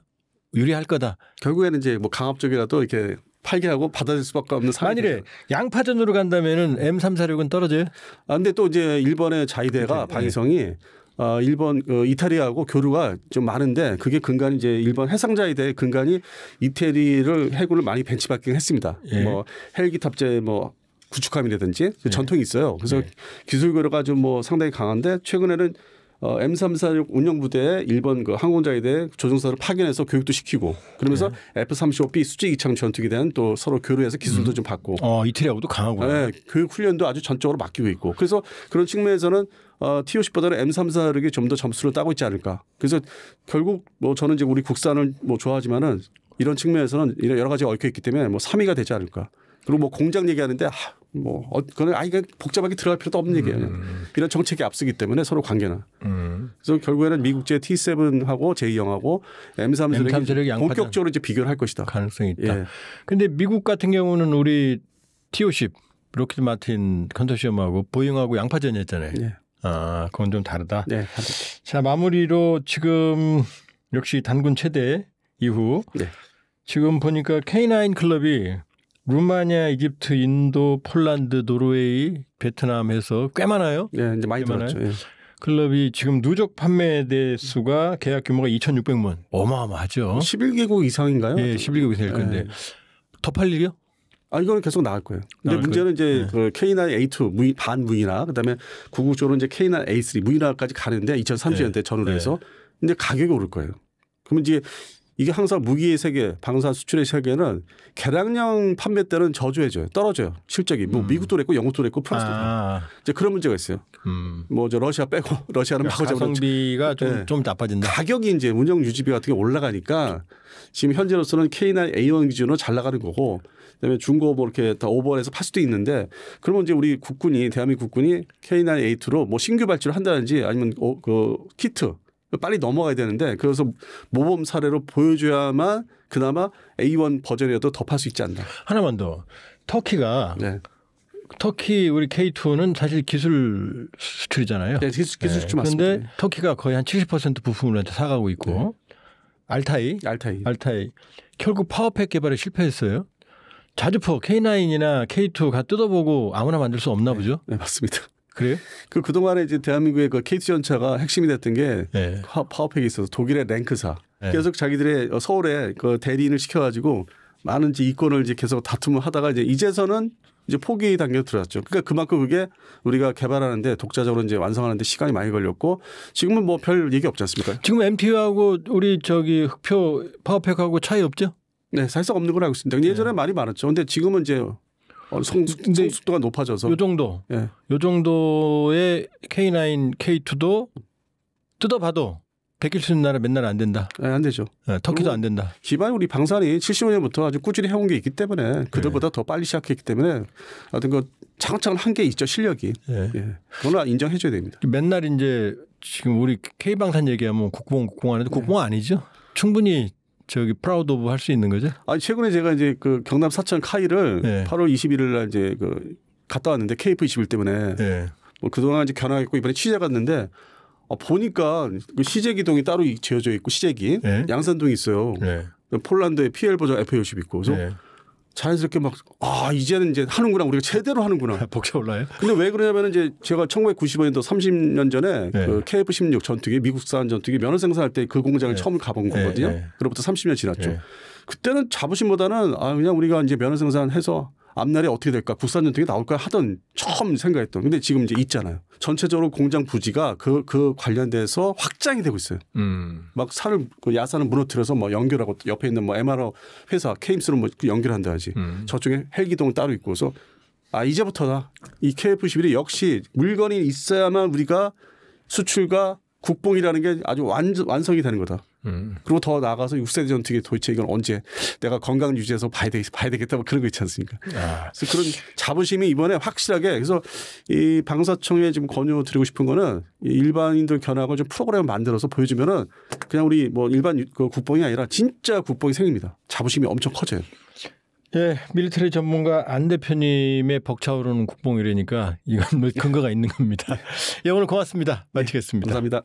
유리할 거다. 결국에는 이제 뭐 강압적이라도 이렇게 팔게 하고 받아들일 수밖에 없는 상황이 만일에 양파전으로 간다면은 M346은 떨어져요? 근데 또 이제 일본의 자위대가 방위성이 일본 이태리하고 교류가 좀 많은데 그게 근간이 이제 일본 해상자위대의 근간이 이태리를 해군을 많이 벤치마킹 했습니다. 뭐 헬기 탑재 뭐 구축함이라든지 전통이 있어요. 그래서 기술 교류가 좀 뭐 상당히 강한데 최근에는 M346 운영부대에 일본 그 항공자위대 조종사를 파견해서 교육도 시키고 그러면서 F-35B 수직 이착 전투기에 대한 또 서로 교류해서 기술도 좀 받고. 이태리하고도 강하구나. 네, 교육 훈련도 아주 전적으로 맡기고 있고. 그래서 그런 측면에서는 T50보다는 M346이 좀 더 점수를 따고 있지 않을까. 그래서 결국 뭐 저는 이제 우리 국산을 뭐 좋아하지만은 이런 측면에서는 여러 가지가 얽혀 있기 때문에 뭐 3위가 되지 않을까. 그리고 뭐 공장 얘기하는데 그거는 이게 복잡하게 들어갈 필요도 없는 얘기예요. 이런 정책이 앞서기 때문에 서로 관계나. 그래서 결국에는 미국제 T7하고 J2하고 M346이 본격적으로 이제 비교를 할 것이다. 가능성이 있다. 그런데 미국 같은 경우는 우리 T50 로키드 마틴 컨소시엄하고 보잉하고 양파전이었잖아요. 그건 좀 다르다. 네. 자, 마무리로 지금 역시 단군 최대 이후 지금 보니까 K9 클럽이 루마니아, 이집트, 인도, 폴란드, 노르웨이, 베트남 해서 꽤 많아요. 네, 이제 많이 들었죠. 클럽이 지금 누적 판매 대수가 계약 규모가 2,600만. 어마어마하죠. 11개국 이상인가요? 네, 11개국 이상일 건데. 더 팔리려? 이거는 계속 나갈 거예요. 근데 문제는 이제 그 K9 A2 반무인화 그다음에 궁극적으로 이제 K9 A3 무인화까지 가는데 2030년대 전후로 해서 근데 가격이 오를 거예요. 그러면 이게 항상 무기의 세계, 방사 수출의 세계는 개량량 판매 때는 저조해져요. 떨어져요. 실적이. 뭐 미국도 그랬고 영국도 그랬고 프랑스도 그랬고. 이제 그런 문제가 있어요. 뭐 저 러시아 빼고 러시아는 가성비가 좀 나빠진다. 가격이 이제 운영 유지비 같은 게 올라가니까 지금 현재로서는 K9 A1 기준으로 잘 나가는 거고 그다음에 중고 뭐 이렇게 다 오버해서 팔 수도 있는데 그러면 이제 우리 국군이 대한민국 국군이 K9 A2로 뭐 신규 발주를 한다든지 아니면 그 키트 빨리 넘어가야 되는데 그래서 모범 사례로 보여줘야만 그나마 A1 버전이라도 더 팔 수 있지 않나. 하나만 더. 터키가 터키 우리 K2는 사실 기술 수출이잖아요. 네, 기술 수출 맞습니다. 그런데 터키가 거의 한 70% 부품을 사가고 있고 알타이 결국 파워팩 개발에 실패했어요. 자주포 K9이나 K2가 뜯어보고 아무나 만들 수 없나 보죠? 네, 맞습니다. 그래요? 그동안에 이제 대한민국의 그 K2 전차가 핵심이 됐던 게 파워팩이 있어서 독일의 랭크사 계속 자기들의 서울에 그 대리인을 시켜가지고 많은 이제 이권을 이제 계속 다툼을 하다가 이제서는 이제 포기 단계로 들어왔죠. 그러니까 그만큼 그게 우리가 개발하는데 독자적으로 이제 완성하는데 시간이 많이 걸렸고 지금은 뭐 별 얘기 없지 않습니까? 지금 MTU하고 우리 흑표 파워팩하고 차이 없죠? 네, 사실상 없는 걸 알고 있습니다. 예전에 말이 많았죠. 근데 지금은 이제 성숙도가 높아져서 요 정도. 요 정도의 K9, K2도 뜯어봐도 베낄 수 있는 나라 몇 나라 안 된다. 네, 안 되죠. 터키도 안 된다. 기반이 우리 방산이 75년부터 아주 꾸준히 해온 게 있기 때문에 그들보다 더 빨리 시작했기 때문에 하여튼 그 차근차근 한 게 있죠. 실력이. 그건 인정해 줘야 됩니다. 맨날 이제 지금 우리 K방산 얘기하면 국뽕 하는데 국뽕 아니죠. 충분히 저기 프라우드 오브 할 수 있는 거죠? 아니 최근에 제가 이제 그 경남 사천 카이를 8월 21일 날 이제 그 갔다 왔는데 KF21 때문에 뭐 그동안 이제 견학했고 이번에 취재 갔는데 보니까 그 시제 기동이 따로 지어져 있고 시제기 양산동이 있어요. 폴란드의 PL 버전 FA50 있고 그래서 자연스럽게 막 이제는 이제 하는구나 우리가 제대로 하는구나. 복차 올라요? 근데 왜 그러냐면 이제 제가 1995년도 30년 전에 그 KF16 전투기 미국산 전투기 면허 생산할 때 그 공장을 처음 가본 거거든요. 그로부터 30년 지났죠. 그때는 자부심보다는 그냥 우리가 이제 면허 생산해서 앞날에 어떻게 될까 국산 전투기 나올까 하던 처음 생각했던. 근데 지금 이제 있잖아요. 전체적으로 공장 부지가 그 관련돼서 확장이 되고 있어요. 막 그 야산을 무너뜨려서 뭐 연결하고 옆에 있는 뭐 MRO 회사 케임스로 뭐 연결한다 하지. 저쪽에 헬기동은 따로 있고 그래서 이제부터다. 이 KF-21이 역시 물건이 있어야만 우리가 수출과 국뽕이라는 게 아주 완성이 되는 거다. 그리고 더 나아가서 6세대 전투기 도대체 이건 언제 내가 건강 유지해서 봐야 되겠다 뭐 그런 거 있지 않습니까? 그래서 그런 자부심이 이번에 확실하게 그래서 이 방사청에 지금 권유드리고 싶은 거는 일반인들 견학을 좀 프로그램을 만들어서 보여주면은 그냥 우리 뭐 일반 그 국뽕이 아니라 진짜 국뽕이 생깁니다. 자부심이 엄청 커져요. 예, 밀리터리 전문가 안 대표님의 벅차오르는 국뽕이라니까 이건 뭐 근거가 있는 겁니다. 예, 오늘 고맙습니다. 마치겠습니다. 감사합니다.